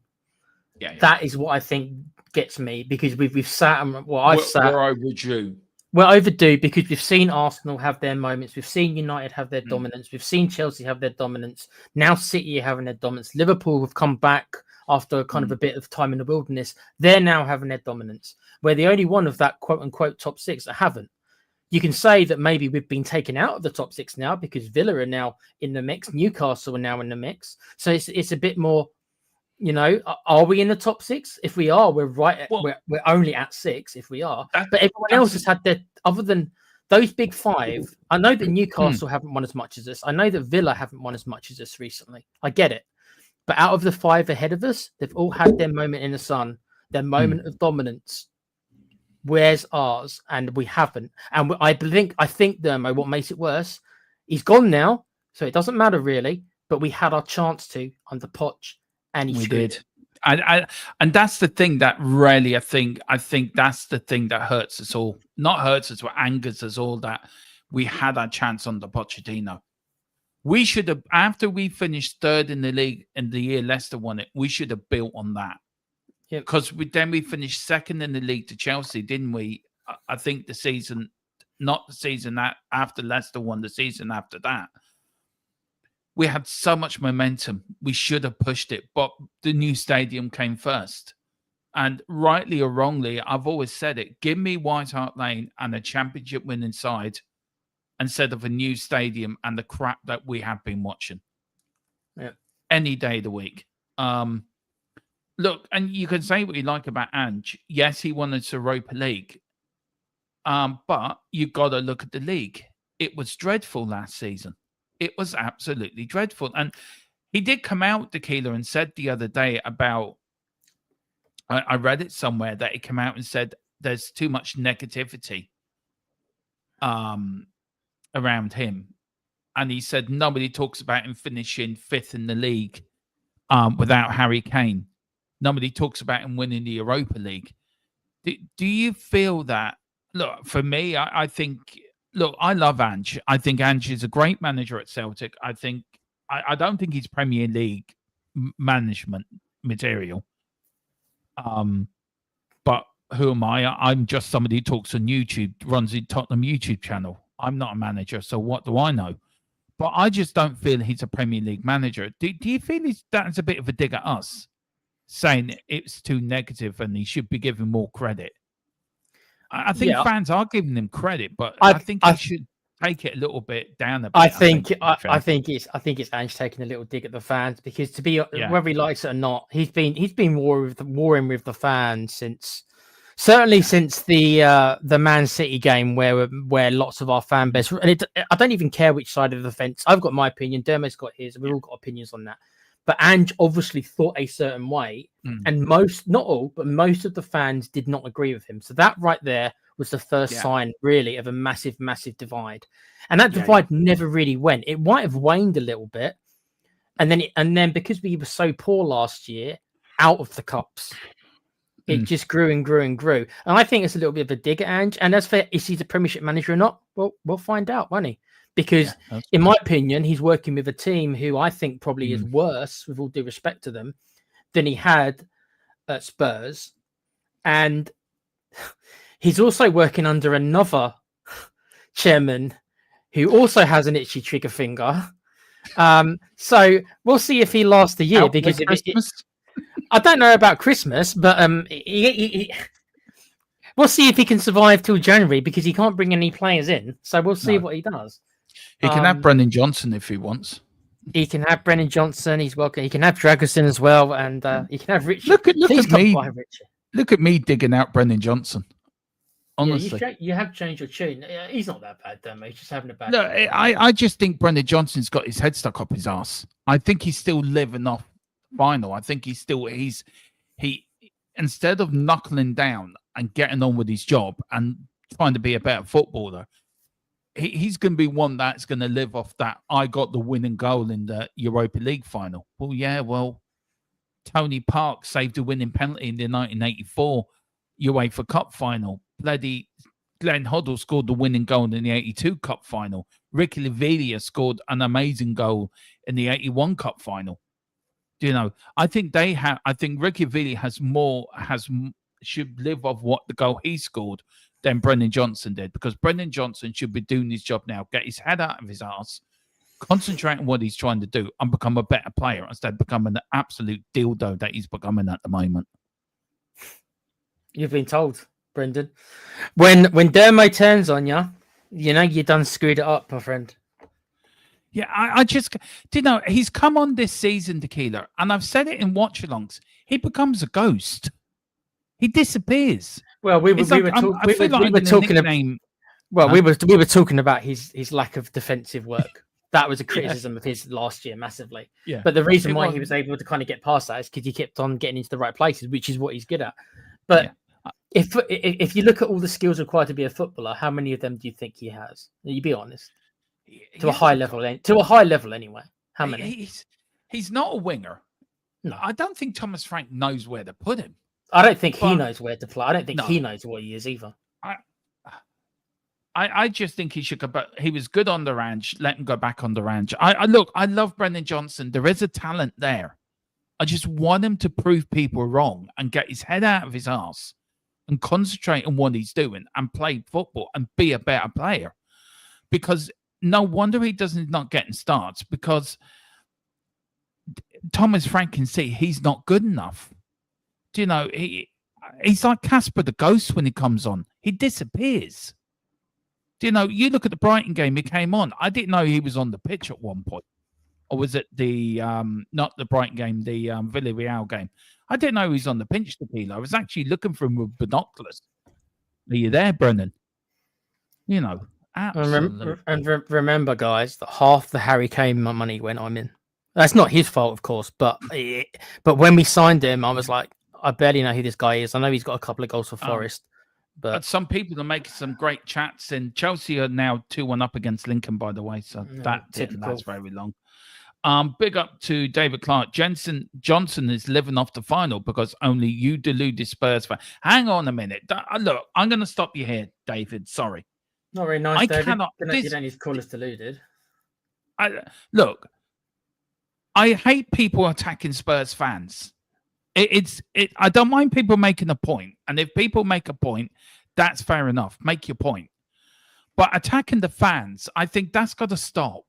Yeah. That is what I think gets me, because we've sat and I've sat. We're overdue. we're overdue because we've seen Arsenal have their moments. We've seen United have their dominance. We've seen Chelsea have their dominance. Now City are having their dominance. Liverpool have come back after kind of a bit of time in the wilderness. They're now having their dominance. We're the only one of that quote unquote top six that haven't. You can say that maybe we've been taken out of the top six now because Villa are now in the mix. Newcastle are now in the mix. So it's a bit more, are we in the top six? If we are, we're right. We're only at 6 if we are. But everyone else has had their, other than those big 5. I know that Newcastle haven't won as much as us. I know that Villa haven't won as much as us recently. I get it. But out of the 5 ahead of us, they've all had their moment in the sun, their moment of dominance. Where's ours? And we haven't. And I think, Dermo, what makes it worse, he's gone now, so it doesn't matter really. But we had our chance to under Poch, and we did. And that's the thing that really, I think that's the thing that hurts us all. Not hurts us, but angers us all. That we had our chance under Pochettino. We should have, after we finished 3rd in the league in the year Leicester won it, we should have built on that. Because then we finished 2nd in the league to Chelsea, didn't we? I think the season, not the season that after Leicester won, the season after that. We had so much momentum. We should have pushed it, but the new stadium came first. And rightly or wrongly, I've always said it, give me White Hart Lane and a championship winning side instead of a new stadium and the crap that we have been watching. Yeah. Any day of the week. Look, and you can say what you like about Ange. Yes, he won the Europa League. But you've got to look at the league. It was dreadful last season. It was absolutely dreadful. And he did come out, Tequila, and said the other day about, I read it somewhere, that he came out and said there's too much negativity around him. And he said nobody talks about him finishing 5th in the league without Harry Kane. Nobody talks about him winning the Europa League. Do you feel that? Look, for me, I think, look, I love Ange. I think Ange is a great manager at Celtic. I don't think he's Premier League management material. But who am I? I'm just somebody who talks on YouTube, runs the Tottenham YouTube channel. I'm not a manager, so what do I know? But I just don't feel he's a Premier League manager. Do you feel that's a bit of a dig at us, saying it's too negative and he should be given more credit? I think fans are giving him credit, but I think he should take it a little bit down a bit. I think it's Ange taking a little dig at the fans because, to be whether he likes it or not, he's been warring with the fans since the Man City game where lots of our fan base, and I don't even care which side of the fence. I've got my opinion. Dermot's got his. We've all got opinions on that. But Ange obviously thought a certain way, and not all, but most of the fans did not agree with him. So that right there was the first sign, really, of a massive, massive divide. And that divide never really went. It might have waned a little bit, and then because we were so poor last year, out of the cups, it just grew and grew and grew. And I think it's a little bit of a dig at Ange. And as for is he the Premiership manager or not, well, we'll find out, won't he? Because, in my opinion, he's working with a team who I think probably is worse, with all due respect to them, than he had at Spurs. And he's also working under another chairman who also has an itchy trigger finger. So we'll see if he lasts the year. Because I don't know about Christmas, but we'll see if he can survive till January because he can't bring any players in. So we'll see what he does. He can have Brennan Johnson if he wants. He can have Brennan Johnson. He's welcome. He can have Dragusin as well, and he can have Richard. Look at me. Look at me digging out Brennan Johnson. Honestly, you have changed your tune. He's not that bad, though, mate. He's just having a bad. No, I just think Brennan Johnson's got his head stuck up his ass. I think he's still living off final. I think he instead of knuckling down and getting on with his job and trying to be a better footballer, he's going to be one that's going to live off that. I got the winning goal in the Europa League final. Well, Tony Park saved a winning penalty in the 1984 UEFA Cup final. Bloody Glenn Hoddle scored the winning goal in the 82 Cup final. Ricky Lavilia scored an amazing goal in the 81 Cup final. I think Ricky Lavilia should live off what the goal he scored than Brendan Johnson did, because Brendan Johnson should be doing his job now, get his head out of his ass, concentrate on what he's trying to do, and become a better player instead of becoming the absolute dildo that he's becoming at the moment. You've been told, Brendan. When Dermo turns on you, you know you done screwed it up, my friend. Yeah, I just, you know, he's come on this season, Tequila, and I've said it in watch-alongs. He becomes a ghost. He disappears. Well, we were talking about his lack of defensive work. That was a criticism of his last year massively. Yeah. But the reason why he was able to kind of get past that is because he kept on getting into the right places, which is what he's good at. But if you look at all the skills required to be a footballer, how many of them do you think he has? You be honest. To a high level anyway. How many? He's not a winger. No. I don't think Thomas Frank knows where to put him. I don't think he knows where to play. I don't think he knows what he is either. I just think he should go back. He was good on the range. Let him go back on the range. I love Brendan Johnson. There is a talent there. I just want him to prove people wrong and get his head out of his arse and concentrate on what he's doing and play football and be a better player. Because no wonder he doesn't not getting starts, because Thomas Frank can see he's not good enough. Do you know, he's like Casper the Ghost when he comes on. He disappears. Do you know, you look at the Brighton game, he came on. I didn't know he was on the pitch at one point. Or was it the, not the Brighton game, the Villarreal game? I didn't know he was on the pitch, Tequila. I was actually looking for him with binoculars. Are you there, Brennan? You know, absolutely. Remember, guys, that half the Harry Kane money went on in. That's not his fault, of course, but when we signed him, I was like, I barely know who this guy is. I know he's got a couple of goals for Forest. But some people are making some great chats, and Chelsea are now 2-1 up against Lincoln, by the way. So that didn't last very long. Big up to David Clark. Johnson is living off the final because only you deluded Spurs fan. Hang on a minute. Look, I'm going to stop you here, David. Sorry. Not very nice, David. You don't need to call us deluded. Look, I hate people attacking Spurs fans. I don't mind people making a point, and if people make a point, that's fair enough. Make your point, but attacking the fans, I think that's got to stop.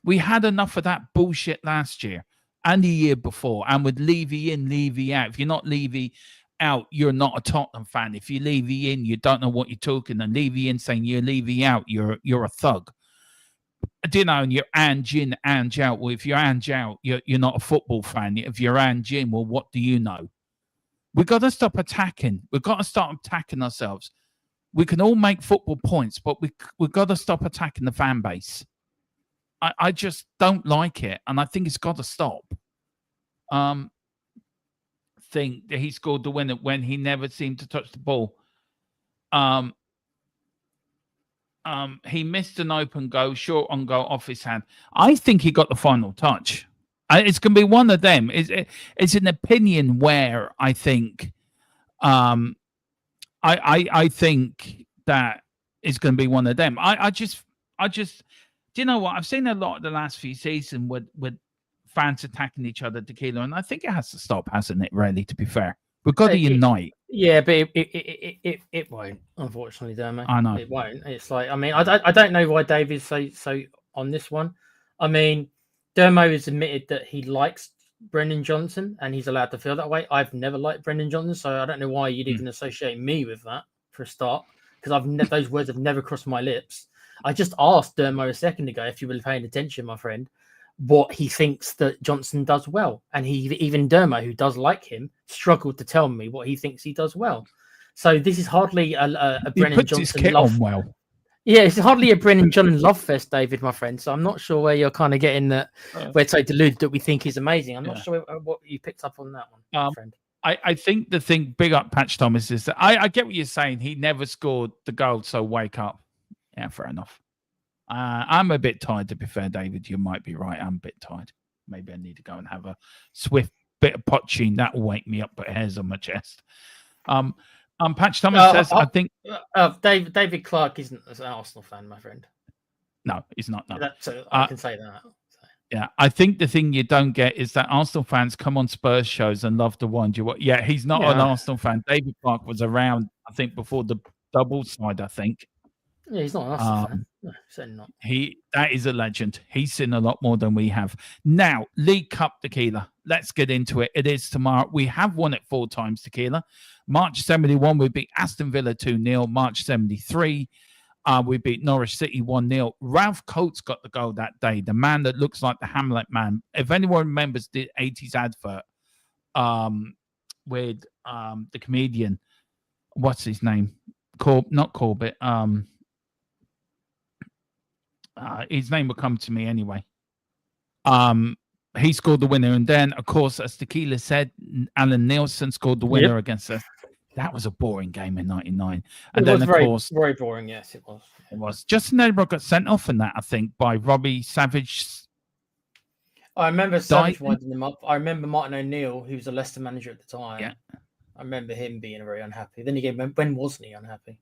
We had enough of that bullshit last year and the year before, and with Levy in, Levy out. If you're not Levy out, you're not a Tottenham fan. If you Levy in, you don't know what you're talking. And Levy in saying you're Levy out, you're a thug. Do you know, and you're Ange in, Ange out. Well, if you're Ange out, you're not a football fan. If you're Ange in, well, what do you know? We've got to stop attacking. We've got to start attacking ourselves. We can all make football points, but we've got to stop attacking the fan base. I just don't like it, and I think it's got to stop. Think that he scored the winner when he never seemed to touch the ball. He missed an open goal, short on goal off his hand. I think he got the final touch. It's going to be one of them. It's an opinion where I think, I think that it's going to be one of them. I just, do you know what? I've seen a lot of the last few seasons with fans attacking each other, Tequila, and I think it has to stop, hasn't it? Really, to be fair, we've got to unite. Yeah, but it won't, unfortunately, Dermo. I know it won't. It's like, I mean, I don't know why David's so on this one. I mean, Dermo has admitted that he likes Brendan Johnson, and he's allowed to feel that way. I've never liked Brendan Johnson, so I don't know why you'd even associate me with that for a start, because those words have never crossed my lips. I just asked Dermo a second ago, if you were paying attention, my friend, what he thinks that Johnson does well. And even Dermo, who does like him, struggled to tell me what he thinks he does well. So this is hardly a Brendan Johnson love. Well. Yeah, it's hardly a Brendan Johnson love fest, David, my friend. So I'm not sure where you're kind of getting that. We're so deluded that we think he's amazing. I'm not sure what you picked up on that one, my friend. I think the thing, big up Patch Thomas, is that I get what you're saying. He never scored the goal, so wake up. Yeah, fair enough. I'm a bit tired, to be fair, David. You might be right. I'm a bit tired. Maybe I need to go and have a swift bit of pot tune. That will wake me up, but hairs on my chest. Patch Thomas says, I think... David Clark isn't an Arsenal fan, my friend. No, he's not. No. So I can say that. So. Yeah, I think the thing you don't get is that Arsenal fans come on Spurs shows and love to wind you up. Yeah, he's not an Arsenal fan. David Clark was around, I think, before the double side, I think. Yeah, he's not an Arsenal fan. No, certainly not. That is a legend. He's seen a lot more than we have. Now, League Cup, Tequila. Let's get into it. It is tomorrow. We have won it 4 times, Tequila. March 71, we beat Aston Villa 2-0. March 73, we beat Norwich City 1-0. Ralph Coates got the goal that day, the man that looks like the Hamlet man. If anyone remembers the 80s advert with the comedian, what's his name? Not Corbett. His name will come to me anyway. He scored the winner, and then, of course, as Tequila said, Alan Nielsen scored the winner against us. That was a boring game in '99, and then, of course, very boring. Yes, it was. It was. Justin Edinburgh got sent off in that, I think, by Robbie Savage. I remember Savage winding them up. I remember Martin O'Neill, who was a Leicester manager at the time. Yeah, I remember him being very unhappy. Then again, when wasn't he unhappy?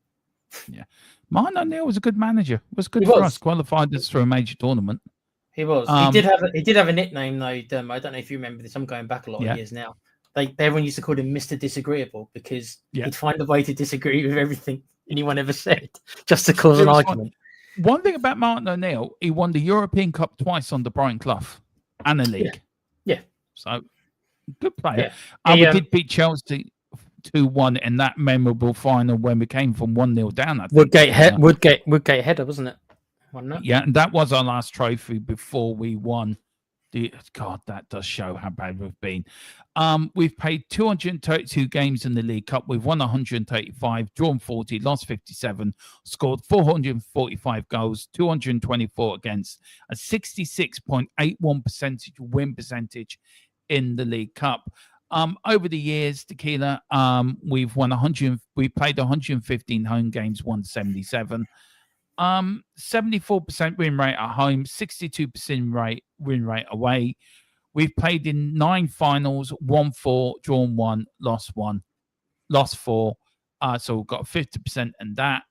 Yeah, Martin O'Neill was a good manager. Was good for us. Qualified us for a major tournament. He was. He did have a nickname though. I don't know if you remember this. I'm going back a lot of years now. Everyone used to call him Mr. Disagreeable because he'd find a way to disagree with everything anyone ever said, just to cause an argument. One thing about Martin O'Neill, he won the European Cup twice under Brian Clough and the league. Yeah. So good player. We did beat Chelsea 2-1 in that memorable final when we came from 1-0 down. I think. Woodgate header, wasn't it? Yeah, and that was our last trophy before we won. God, that does show how bad we've been. We've played 232 games in the League Cup. We've won 135, drawn 40, lost 57, scored 445 goals, 224 against, a 66.81% win percentage in the League Cup. Over the years, Tequila, we've won 100. We played 115 home games, won 77. 74% win rate at home, 62% win rate away. We've played in 9 finals, won 4, drawn 1, lost 1, lost 4. So we've got 50% in that.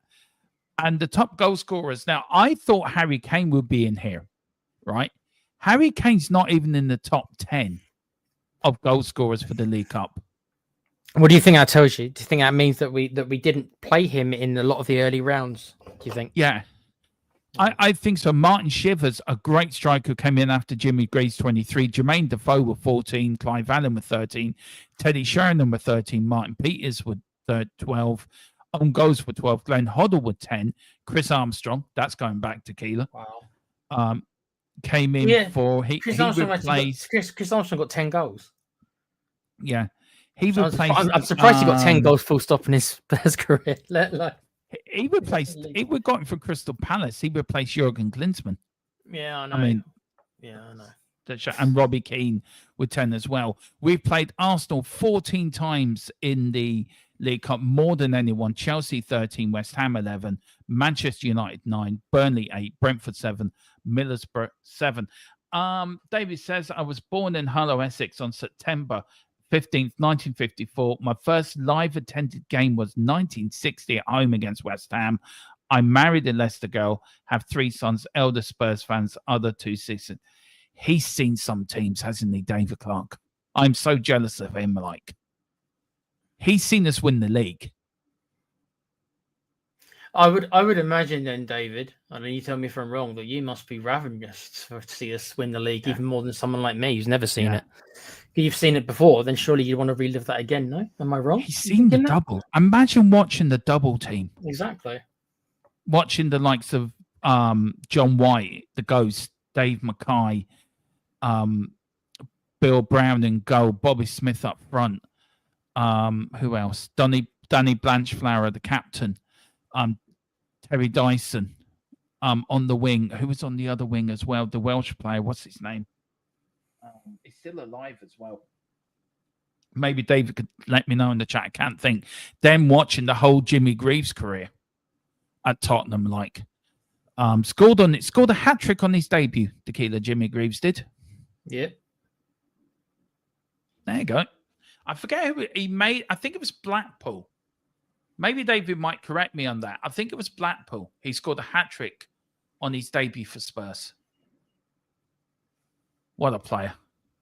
And the top goal scorers. Now, I thought Harry Kane would be in here, right? Harry Kane's not even in the top 10 of goal scorers for the League Cup. What do you think that tells you? Do you think that means that we didn't play him in a lot of the early rounds? Do you think? Yeah, I think so. Martin Shivers, a great striker, came in after Jimmy Greaves 23. Jermaine Defoe with 14. Clive Allen with 13. Teddy Sheringham with 13. Martin Peters with 12. Owen goes for 12. Glenn Hoddle with 10. Chris Armstrong, that's going back to Keeler. Wow. Came in for Chris Armstrong got 10 goals. Yeah. I'm surprised he got 10 goals full stop in his Spurs career. He got him from Crystal Palace. He replaced Jurgen Klinsmann. Yeah, I know. I know. And Robbie Keane with 10 as well. We've played Arsenal 14 times in the League Cup, more than anyone. Chelsea 13, West Ham 11, Manchester United 9, Burnley 8, Brentford 7, Middlesbrough 7. David says, I was born in Harlow, Essex on September 15th, 1954. My first live attended game was 1960 at home against West Ham. I'm married a Leicester girl, have 3 sons, elder Spurs fans, other 2 sisters. He's seen some teams, hasn't he, David Clark? I'm so jealous of him. He's seen us win the league. I would imagine then, David, I mean, you tell me if I'm wrong, that you must be ravenous to see us win the league, even more than someone like me who's never seen it. If you've seen it before, then surely you want to relive that again, no? Am I wrong? He's seen the double. Imagine watching the double team. Exactly. Watching the likes of John White, the Ghost, Dave Mackay, Bill Brown in goal, Bobby Smith up front. Who else? Danny Blanchflower, the captain. Terry Dyson on the wing. Who was on the other wing as well? The Welsh player. What's his name? He's still alive as well. Maybe David could let me know in the chat. I can't think. Then watching the whole Jimmy Greaves career at Tottenham, scored a hat trick on his debut. Tequila Jimmy Greaves did. Yeah. There you go. I forget who he made. I think it was Blackpool. Maybe David might correct me on that. I think it was Blackpool. He scored a hat trick on his debut for Spurs. What a player!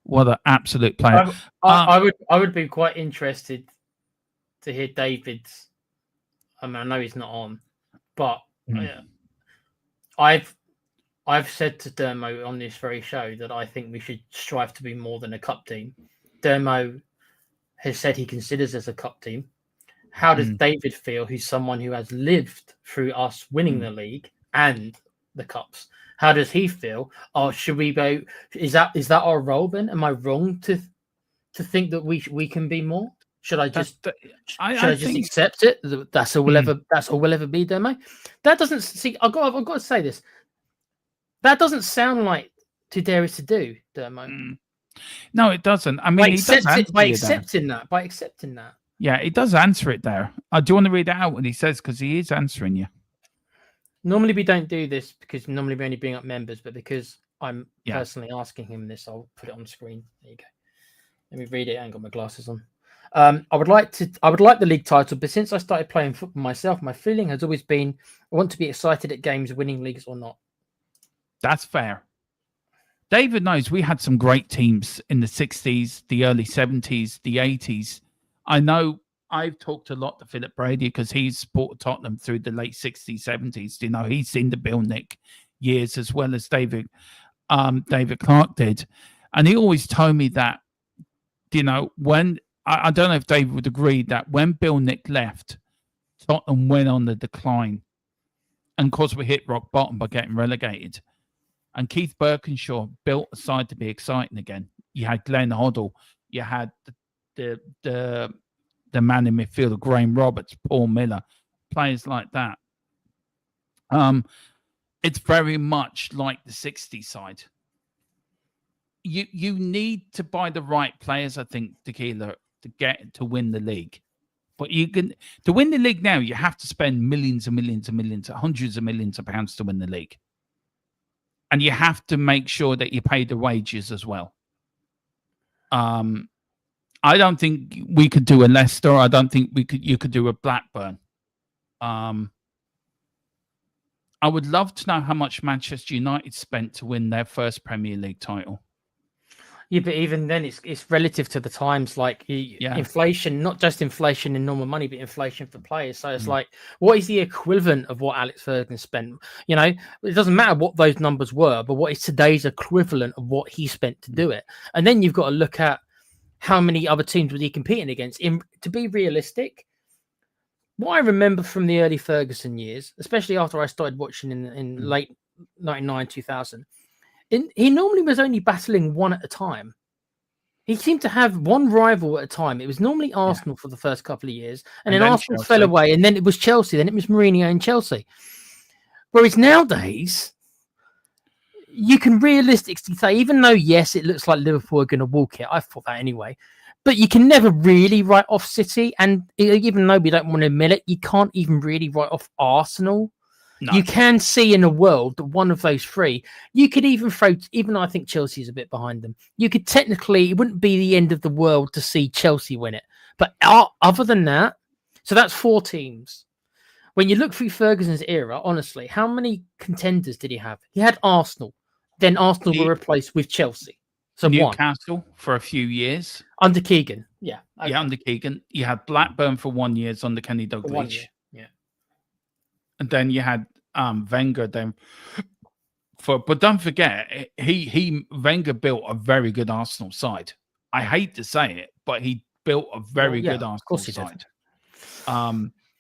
What an absolute player! I would be quite interested to hear David's I mean, I know he's not on, but Mm. I've said to Dermo on this very show that I think we should strive to be more than a cup team. Dermo has said he considers us a cup team. How does David feel, who's someone who has lived through us winning the league and the cups? How does he feel? Oh, should we go? Is that our role then? Am I wrong to think that we can be more? Should I just I just accept it? That's all we'll ever be, Demo. That doesn't see. I've got to say this. That doesn't sound like to dare is to do, Dermo. No, it doesn't. I mean, by accepting that. Yeah, he does answer it there. Do you want to read it out what he says? Because he is answering you. Normally we don't do this because normally we only bring up members, but because I'm personally asking him this, I'll put it on screen. There you go. Let me read it. I ain't got my glasses on. I would like the league title, but since I started playing football myself, my feeling has always been I want to be excited at games winning leagues or not. That's fair. David knows we had some great teams in the 60s, the early 70s, the 80s. I know I've talked a lot to Philip Brady because he's supported Tottenham through the late 60s, 70s. You know, he's seen the Bill Nick years as well as David Clark did. And he always told me that, you know, when I don't know if David would agree that when Bill Nick left, Tottenham went on the decline. And of course, we hit rock bottom by getting relegated. And Keith Birkinshaw built a side to be exciting again. You had Glenn Hoddle. You had the man in midfield, Graham Roberts, Paul Miller, players like that. It's very much like the 60s side. You need to buy the right players, I think, Tequila, to win the league. But to win the league now, you have to spend millions and millions and millions, hundreds of millions of pounds to win the league. And you have to make sure that you pay the wages as well. I don't think we could do a Leicester. I don't think you could do a Blackburn. I would love to know how much Manchester United spent to win their first Premier League title. Yeah, but even then, it's relative to the times. Like inflation, not just inflation in normal money, but inflation for players. So it's like, what is the equivalent of what Alex Ferguson spent? You know, it doesn't matter what those numbers were, but what is today's equivalent of what he spent to do it? And then you've got to look at how many other teams was he competing against. To be realistic, what I remember from the early Ferguson years, especially after I started watching in late 99, 2000. He normally was only battling one at a time. He seemed to have one rival at a time. It was normally Arsenal for the first couple of years, and then Arsenal fell away, and then it was Chelsea, then it was Mourinho and Chelsea. Whereas nowadays, you can realistically say, even though, yes, it looks like Liverpool are going to walk it, I thought that anyway, but you can never really write off City, and even though we don't want to admit it, you can't even really write off Arsenal. No. You can see in a world that one of those three, you could even throw, even though I think Chelsea is a bit behind them, you could technically, it wouldn't be the end of the world to see Chelsea win it. But other than that, so that's 4 teams. When you look through Ferguson's era, honestly, how many contenders did he have? He had Arsenal. Then Arsenal were replaced with Chelsea. So Newcastle for a few years. Under Keegan, yeah. Okay. Yeah, under Keegan. You had Blackburn for 1 year under Kenny Dalglish. And then you had Wenger then but don't forget Wenger built a very good Arsenal side. I hate to say it, but he built a very good Arsenal side.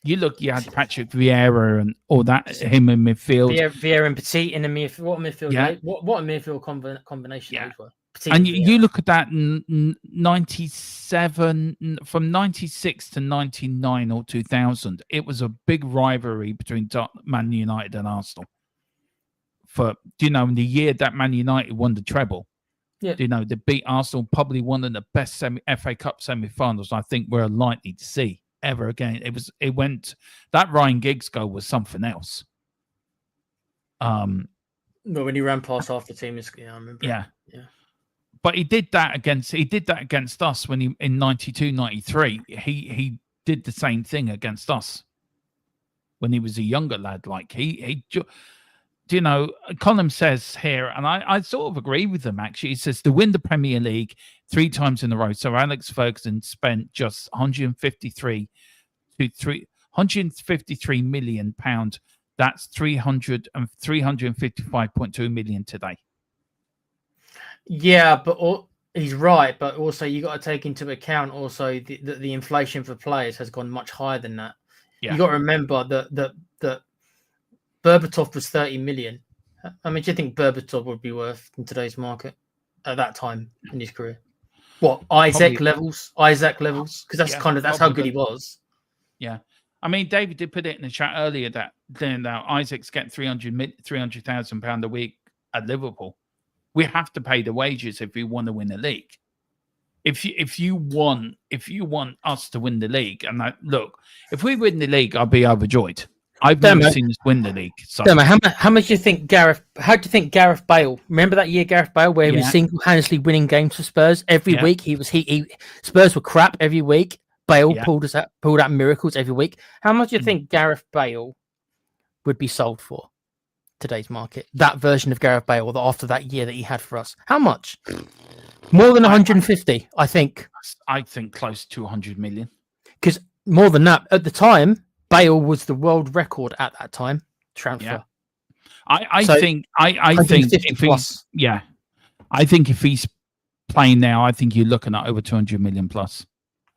You had Patrick Vieira and all that, him in midfield. Vieira and Petit in the midfield. What a midfield! Yeah. What a midfield combination those were. And you look at that 97, from 96 to 99 or 2000, it was a big rivalry between Man United and Arsenal. For, in the year that Man United won the treble, they beat Arsenal, probably one of the best FA Cup semi-finals I think we're likely to see ever again. That Ryan Giggs goal was something else. No, when he ran past half the team, I remember. Yeah. But he did that against us when in 92, 93. He did the same thing against us when he was a younger lad. Like Colin says here, and I sort of agree with him actually. He says to win the Premier League 3 times in a row. So Alex Ferguson spent just 153 to £153 million. That's 355.2 million today. Yeah, but he's right. But also, you got to take into account also the inflation for players has gone much higher than that. Yeah. You got to remember that Berbatov was 30 million. I mean, do you think Berbatov would be worth in today's market at that time in his career? What Isaac levels? Because that's that's how good he was. Yeah, I mean, David did put it in the chat earlier that Isaac's getting £300,000 a week at Liverpool. We have to pay the wages if we want to win the league. If you want us to win the league, and look, if we win the league, I'll be overjoyed. I've never seen us win the league. So. How much do you think Gareth? How do you think Gareth Bale? Remember that year, Gareth Bale, where he was single-handedly winning games for Spurs every week. Spurs were crap every week. Bale pulled out miracles every week. How much do you think Gareth Bale would be sold for today's market? That version of Gareth Bale, after that year that he had for us, how much? More than 150, I think. I think close to 100 million. Because more than that at the time. Bale was the world record at that time transfer. Yeah. I think if he's playing now, I think you're looking at over 200 million plus.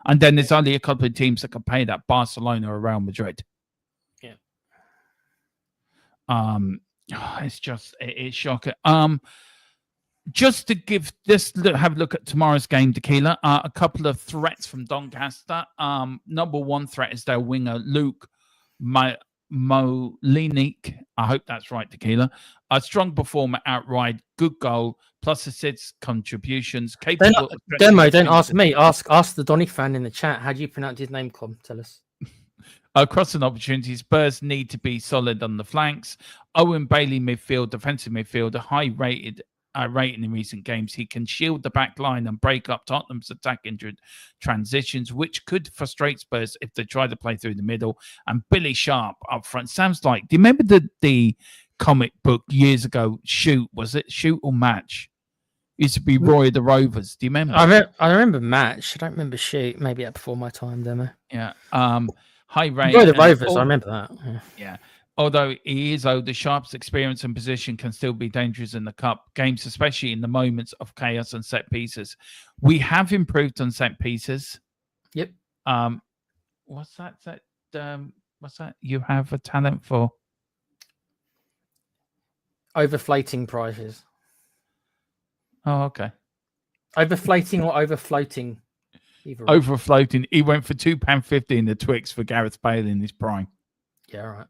And then there's only a couple of teams that can pay that: Barcelona or Real Madrid. Yeah. It's shocking. Just to have a look at tomorrow's game, Tequila. A couple of threats from Doncaster. Number one threat is their winger, Luke Molinic. I hope that's right, Tequila. A strong performer outright, good goal, plus assists, contributions. Demo, don't ask me. Ask the Donny fan in the chat. How do you pronounce his name, Com? Tell us. Crossing opportunities, Spurs need to be solid on the flanks. Owen Bailey midfield, defensive midfield, a high rating in recent games. He can shield the back line and break up Tottenham's attacking transitions, which could frustrate Spurs if they try to play through the middle. And Billy Sharp up front sounds like, do you remember the comic book years ago, Shoot? Was it Shoot or Match? It used to be Roy of the Rovers. Do you remember? I remember Match. I don't remember Shoot. Maybe before my time, Demo. Yeah. High rate. Roy of the Rovers. I remember that. Yeah. Although he is older, Sharp's experience and position can still be dangerous in the cup games, especially in the moments of chaos and set pieces. We have improved on set pieces. Yep. What's that? What's that? You have a talent for overflating prices. Oh, okay. Overflating or overfloating? Overfloating. He went for £2.50 in the Twix for Gareth Bale in his prime. Yeah, right.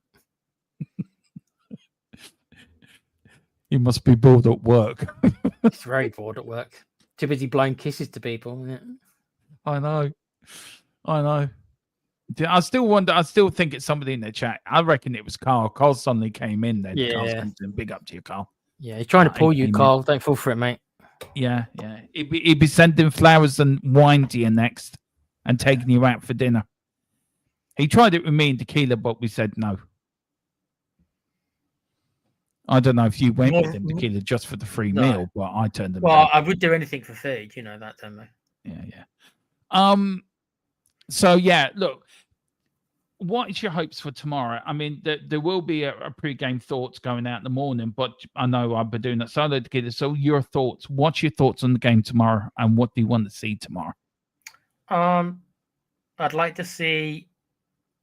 He must be bored at work. He's very bored at work. Too busy blowing kisses to people. Yeah. I know. I still think it's somebody in the chat. I reckon it was Carl. Carl suddenly came in then. Yeah. Big up to you, Carl. Yeah, he's trying to pull you, Carl. Don't fall for it, mate. Yeah. He'd be sending flowers and wine to you next and taking you out for dinner. He tried it with me and Tequila, but we said no. I don't know if you went with him, Tequila, just for the free meal, but I turned them down. I would do anything for food, you know that, don't I? Yeah. So yeah, look, what is your hopes for tomorrow? I mean, there will be a pre-game thoughts going out in the morning, but I know I'll be doing that solo together. So your thoughts? What's your thoughts on the game tomorrow, and what do you want to see tomorrow? I'd like to see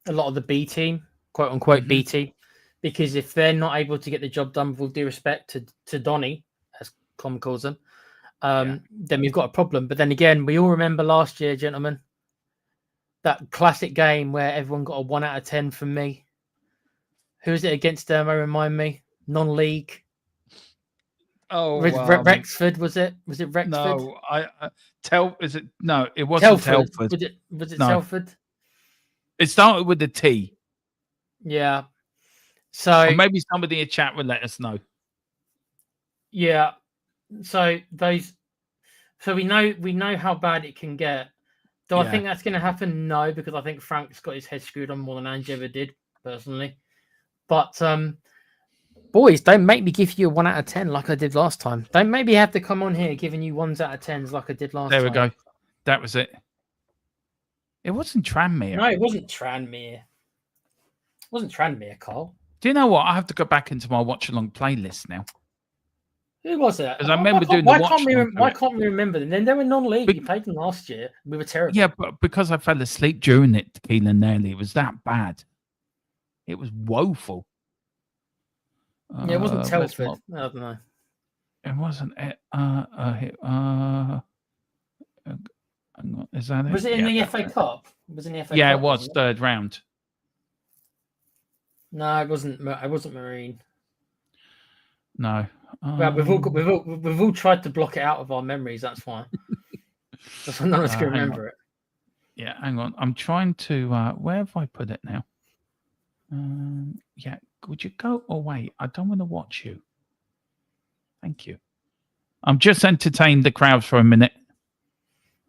a lot of the B team, quote unquote B team, because if they're not able to get the job done with all due respect to Donny, as Com calls them, then we've got a problem. But then again, we all remember last year, gentlemen, that classic game where everyone got a 1 out of 10 from me. Who is it against Dermo? Remind me. Non-league. Oh, Rexford, was it? Was it Rexford? No, it wasn't Telford. Was it Telford? It started with a T. Yeah. So or maybe somebody in the chat will let us know. Yeah. So we know how bad it can get. Do I think that's going to happen? No, because I think Frank's got his head screwed on more than Ange ever did, personally. But boys, don't make me give you a 1 out of 10 like I did last time. Don't make me have to come on here giving you 1s out of 10s like I did last time. There we go. That was it. It wasn't Tranmere. No, it wasn't Tranmere. Wasn't Tranmere, Carl. Do you know what? I have to go back into my watch along playlist now. Who was it? Because I remember doing the watch. Why can't we remember them? Then they were non-league. You played them last year. We were terrible. Yeah, but because I fell asleep during it, Tequila Nelly, it was that bad. It was woeful. Yeah, it wasn't Telford. I don't know. It wasn't. Is that it? Was it in the FA Cup? It was in the FA Cup. Yeah, it was third round. No, it wasn't. It wasn't Marine. No. Well, we've all tried to block it out of our memories. That's why. That's why none of us can remember it. Yeah, hang on. I'm trying to. Where have I put it now? Yeah, would you go? Oh wait, I don't want to watch you. Thank you. I'm just entertained the crowd for a minute.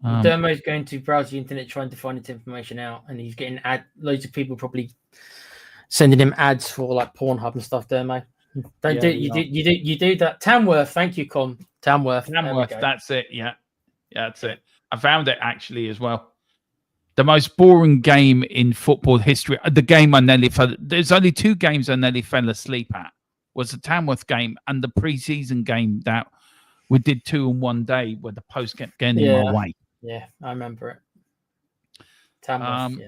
Dermo's going to browse the internet trying to find this information out, and he's getting loads of people probably sending him ads for like Pornhub and stuff. Dermo, you do that. Tamworth, thank you, Con. Tamworth, that's it. Yeah, that's it. I found it actually as well. The most boring game in football history. The game I nearly fell. There's only 2 games I nearly fell asleep at. Was the Tamworth game and the pre-season game that we did 2 in one day, where the post kept getting in my way. Yeah, I remember it. Tamworth,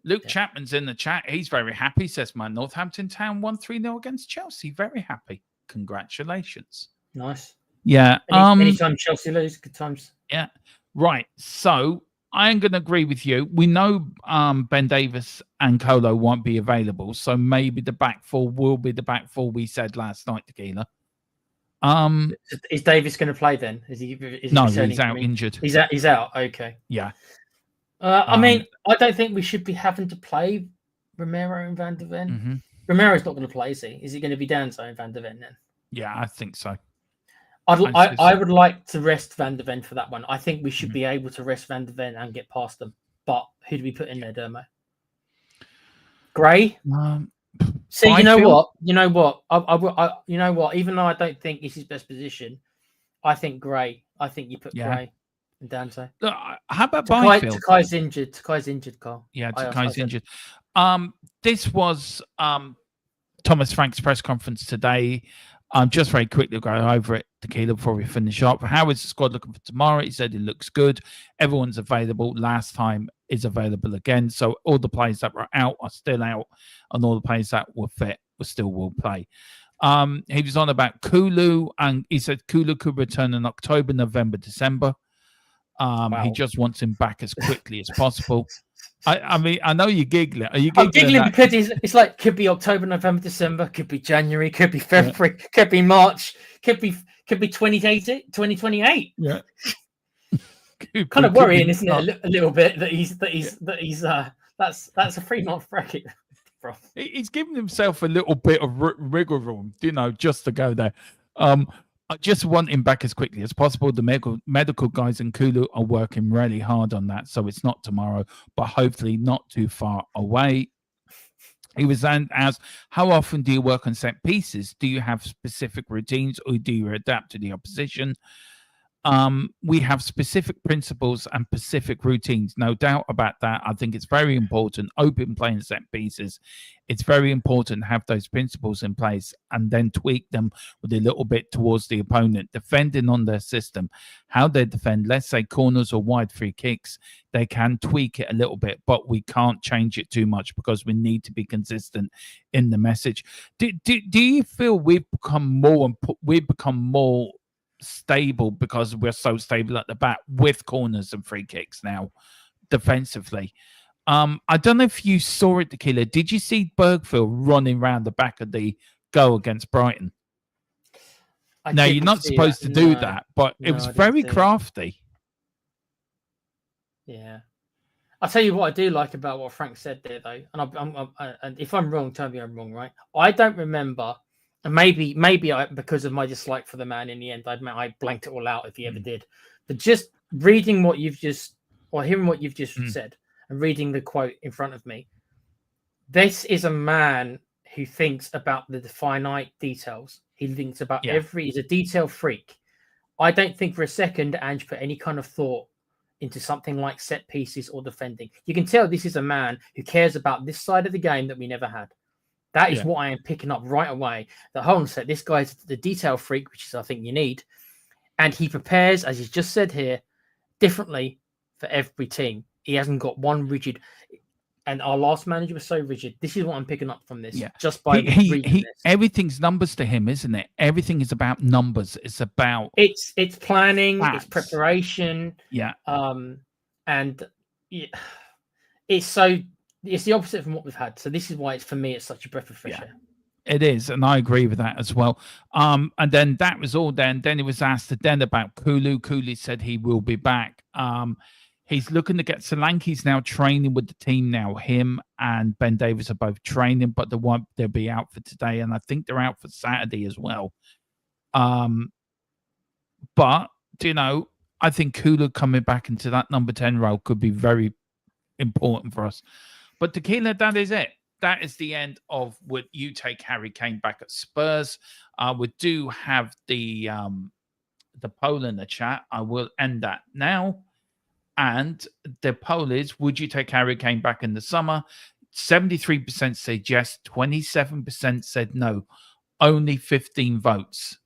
Luke Chapman's in the chat. He's very happy. Says my Northampton Town won 3-0 against Chelsea. Very happy. Congratulations. Nice. Yeah. Anytime Chelsea lose, good times. Yeah. Right. So I'm going to agree with you. We know Ben Davis and Colo won't be available, so maybe the back 4 will be the back 4 we said last night, Tequila. Is Davis going to play then? Is he he's out injured. He's out. Okay. Yeah. I mean, I don't think we should be having to play Romero and Van der Ven. Mm-hmm. Romero's not going to play, is he? Is he going to be Danzo and Van der Ven then? Yeah, I think so. I would like to rest Van der Ven for that one. I think we should be able to rest Van der Ven and get past them. But who do we put in there, Dermo? Gray? See, you know what? You know what? You know what? Even though I don't think it's his best position, I think Gray. I think you put Gray and Danzo. How about Byfield? Takai's injured, Carl. Yeah, Takai's injured. This was Thomas Frank's press conference today. Just very quickly go over it, Tequila, before we finish up. How is the squad looking for tomorrow? He said it looks good. Everyone's available. Last time is available again. So all the players that were out are still out, and all the players that were fit will play. He was on about Kulu, and he said Kulu could return in October, November, December. Wow. He just wants him back as quickly as possible. I mean, I know you're giggling. Are you giggling? I'm giggling because it's like could be October, November, December, could be January, could be February, could be March, could be 2028. Yeah. Kind of worrying, isn't it? A little bit that he's that's a 3-month bracket. Bro. He's giving himself a little bit of wiggle room, just to go there. I just want him back as quickly as possible. The medical guys in Kulu are working really hard on that, so it's not tomorrow, but hopefully not too far away. He was then asked, how often do you work on set pieces? Do you have specific routines, or do you adapt to the opposition? We have specific principles and specific routines, no doubt about that. I think it's very important, open play and set pieces. It's very important to have those principles in place and then tweak them with a little bit towards the opponent, defending on their system, how they defend. Let's say corners or wide free kicks, they can tweak it a little bit, but we can't change it too much because we need to be consistent in the message. Do you feel we've become more stable because we're so stable at the back with corners and free kicks now defensively? I don't know if you saw it, Tequila. Did you see Bergfield running around the back of the goal against Brighton? Now, you're not supposed to do that, but it was very crafty. Yeah. I'll tell you what I do like about what Frank said there, though. And if I'm wrong, tell me I'm wrong, right? I don't remember. And maybe because of my dislike for the man in the end, I blanked it all out if he ever did. But just reading what you've just, or hearing what you've just said, and reading the quote in front of me, this is a man who thinks about the finite details. He thinks about he's a detail freak. I don't think for a second Ange put any kind of thought into something like set pieces or defending. You can tell this is a man who cares about this side of the game that we never had. That is what I am picking up right away. That hold on a sec, this guy's the detail freak, which is I think you need, and he prepares, as he's just said here, differently for every team. He hasn't got one rigid. And our last manager was so rigid. This is what I'm picking up from this. Yeah. Just by reading this. Everything's numbers to him, isn't it? Everything is about numbers. It's about it's planning, facts. It's preparation. Yeah. And it's the opposite from what we've had. So this is why for me it's such a breath of fresh air. It is, and I agree with that as well. And then that was all. Then he was asked then about Kulu. Kulu said he will be back. He's looking to get Solanke's now training with the team now. Him and Ben Davies are both training, but they'll be out for today, and I think they're out for Saturday as well. But I think Kulu coming back into that number 10 role could be very important for us. But Tequila, that is it. That is the end of what you take Harry Kane back at Spurs. We do have the poll in the chat. I will end that now. And the poll is, would you take Harry Kane back in the summer? 73% said yes, 27% said no. Only 15 votes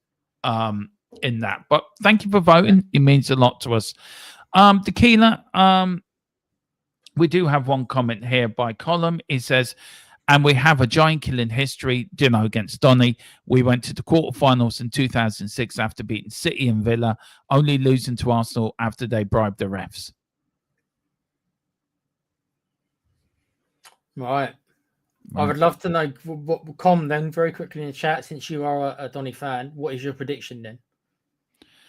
in that. But thank you for voting. It means a lot to us. Tequila, we do have one comment here by Column. It says, and we have a giant killing history, against Donny. We went to the quarterfinals in 2006 after beating City and Villa, only losing to Arsenal after they bribed the refs. Right. I would love to know what Com then very quickly in the chat, since you are a Donny fan, what is your prediction then?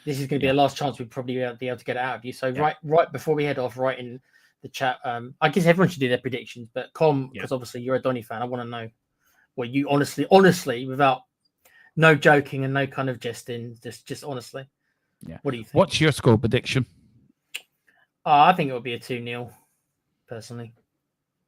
This is going to be a last chance we'd probably be able to get it out of you. So right before we head off, right in the chat, I guess everyone should do their predictions, but Com, because obviously you're a Donny fan, I want to know what you honestly, without no joking and no kind of jesting, just honestly. Yeah. What do you think? What's your score prediction? I think it would be a 2-0, personally.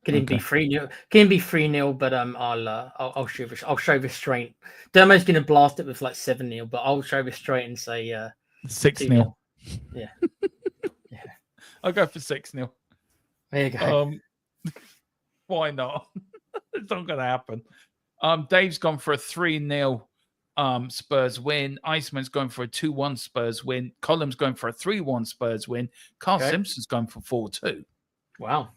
Can even be 3-0. Can be 3-0, but I'll show restraint. Dermo's gonna blast it with like 7-0, but I'll show restraint and say 6-0. Yeah. I'll go for 6-0. There you go. Why not? It's not gonna happen. Dave's gone for a 3-0 Spurs win. Iceman's going for a 2-1 Spurs win. Column's going for a 3-1 Spurs win. Carl Simpson's going for 4-2. Wow.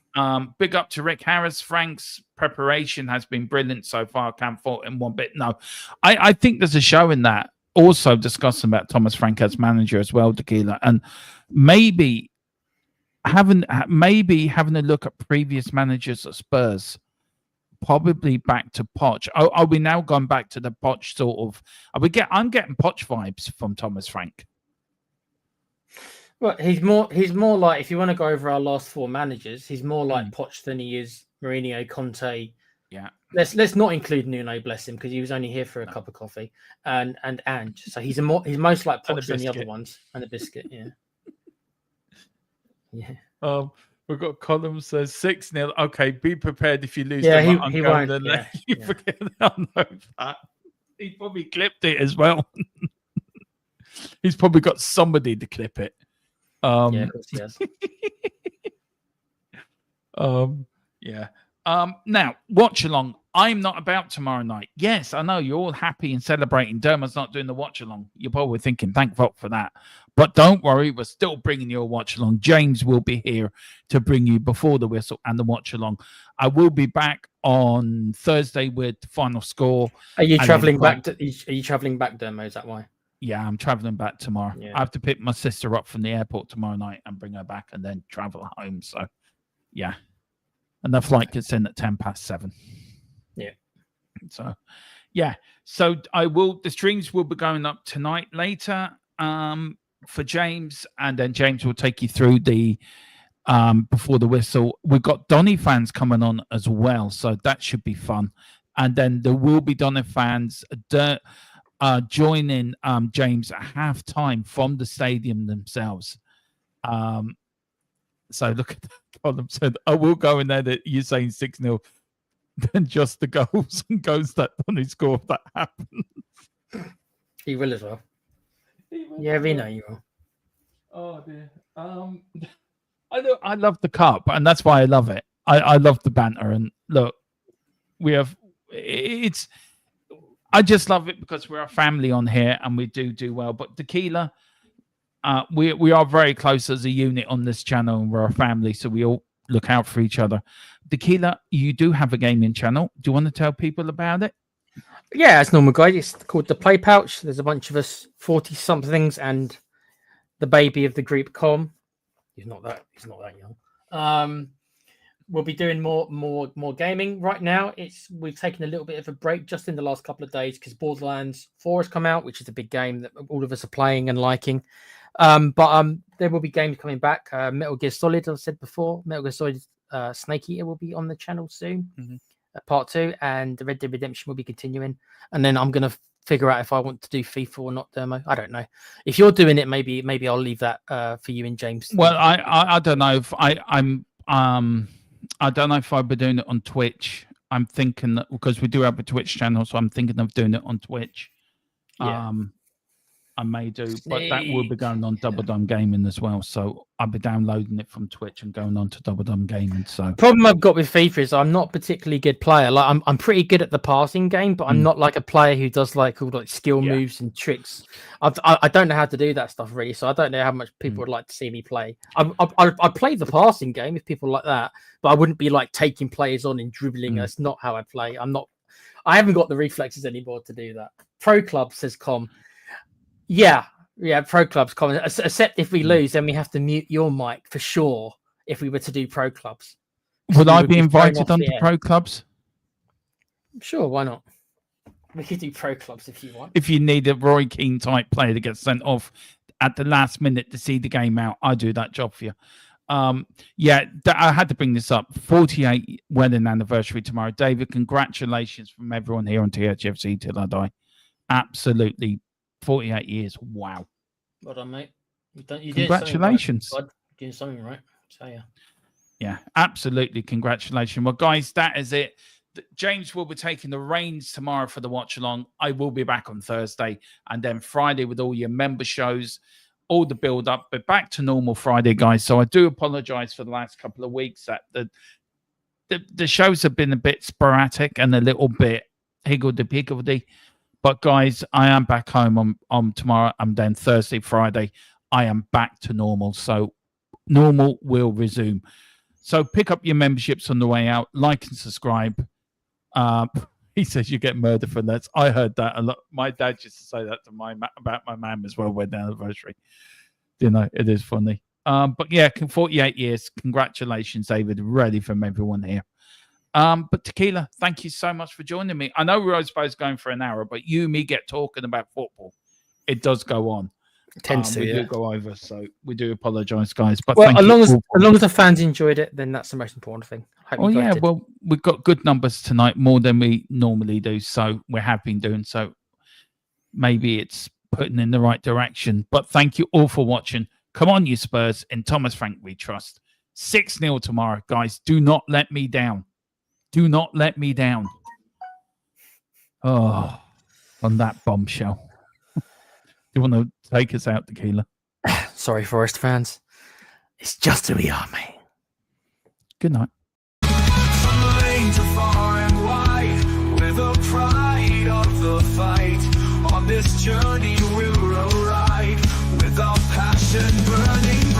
Big up to Rick Harris. Frank's preparation has been brilliant so far. Can't fault him one bit. No, I think there's a show in that also discussing about Thomas Frank as manager as well, Tequila, and maybe having a look at previous managers at Spurs, probably back to Poch. Are we now gone back to the Poch sort of? I'm getting Poch vibes from Thomas Frank. Well, he's more like, if you want to go over our last 4 managers, he's more like Poch than he is Mourinho, Conte. Yeah. Let's not include Nuno, bless him, because he was only here for a cup of coffee, and Ange. So he's most like Poch than the other ones, and a biscuit. Yeah. Yeah. We've got Column says 6-0. Okay, be prepared if you lose. Yeah, he won't. Forget I know that. He probably clipped it as well. He's probably got somebody to clip it. Yeah, of course he has. Yeah. Now, watch along. I'm not about tomorrow night. Yes, I know you're all happy and celebrating. Derma's not doing the watch along. You're probably thinking, thank fuck for that. But don't worry, we're still bringing you a watch along. James will be here to bring you before the whistle and the watch along. I will be back on Thursday with the final score. Are you traveling back? Are you traveling back, Dermo? Is that why? Yeah, I'm traveling back tomorrow. Yeah. I have to pick my sister up from the airport tomorrow night and bring her back and then travel home. So, yeah. And the flight gets in at 7:10. Yeah. So, yeah. So the streams will be going up tonight later for James. And then James will take you through the before the whistle. We've got Donny fans coming on as well. So that should be fun. And then there will be Donny fans joining James at halftime from the stadium themselves. So look at that column. Said, I will go in there that you're saying 6-0, then just the goals and goes that Donny score if that happens. He will as well. Yeah, we know you will. Oh dear. I love the cup, and that's why I love it. I love the banter. And look, we have it's. I just love it because we're a family on here and we do well. But Tequila, we are very close as a unit on this channel, and we're a family, so we all look out for each other. Tequila, you do have a gaming channel. Do you want to tell people about it? Yeah, it's normal, guys. It's called the Play Pouch. There's a bunch of us, 40-somethings, and the baby of the group, Com. He's not that young. We'll be doing more gaming. Right now, we've taken a little bit of a break just in the last couple of days because Borderlands 4 has come out, which is a big game that all of us are playing and liking. But there will be games coming back. Metal Gear Solid, I've said before. Metal Gear Solid Snake Eater will be on the channel soon. Part 2, and the Red Dead Redemption will be continuing. And then I'm going to figure out if I want to do FIFA or not demo. I don't know. If you're doing it, maybe I'll leave that for you and James. Well, I don't know if I don't know if I'll be doing it on Twitch. I'm thinking that because we do have a Twitch channel, so I'm thinking of doing it on Twitch. Yeah. I may do, but that will be going on Double Dum Gaming as well. So I'll be downloading it from Twitch and going on to Double Dum Gaming. So the problem I've got with FIFA is I'm not a particularly good player. Like I'm pretty good at the passing game, but I'm not like a player who does like all like skill moves and tricks. I don't know how to do that stuff really, so I don't know how much people would like to see me play. I play the passing game if people like that, but I wouldn't be like taking players on and dribbling. That's not how I play. I haven't got the reflexes anymore to do that. Pro Club, says Com. Yeah, Pro Clubs comment. Except if we lose, then we have to mute your mic for sure. If we were to do Pro Clubs, would I be invited onto Pro Clubs? Sure, why not? We could do Pro Clubs if you want. If you need a Roy Keane type player to get sent off at the last minute to see the game out, I do that job for you. I had to bring this up. 48 wedding anniversary tomorrow, David. Congratulations from everyone here on THFC till I die. Absolutely. 48 years. Wow. Well done, mate. Congratulations. You're doing something right. So, yeah. Yeah, absolutely. Congratulations. Well, guys, that is it. James will be taking the reins tomorrow for the watch along. I will be back on Thursday and then Friday with all your member shows, all the build up, but back to normal Friday, guys. So I do apologize for the last couple of weeks that the shows have been a bit sporadic and a little bit higgledy-piggledy. But guys, I am back home on tomorrow, and then Thursday, Friday, I am back to normal. So normal will resume. So pick up your memberships on the way out, like and subscribe. He says you get murdered for that. I heard that a lot. My dad used to say that to about my mum as well, wedding anniversary. You know, it is funny. But yeah, 48 years. Congratulations, David. Ready from everyone here. But Tequila, thank you so much for joining me. I know we're always supposed to go for an hour, but you and me get talking about football. It does go on. It tends to, we do go over, so we do apologise, guys. But well, as long as the fans enjoyed it, then that's the most important thing. Well, we've got good numbers tonight, more than we normally do, so we have been doing so. Maybe it's putting in the right direction. But thank you all for watching. Come on, you Spurs. In Thomas Frank we trust. 6-0 tomorrow, guys. Do not let me down. Do not let me down. Oh, on that bombshell. Do you want to take us out, Tequila? Sorry, Forest fans. It's just who we are, mate. Good night. From lane to far and wide, with the pride of the fight. On this journey we'll arrive, with our passion burning.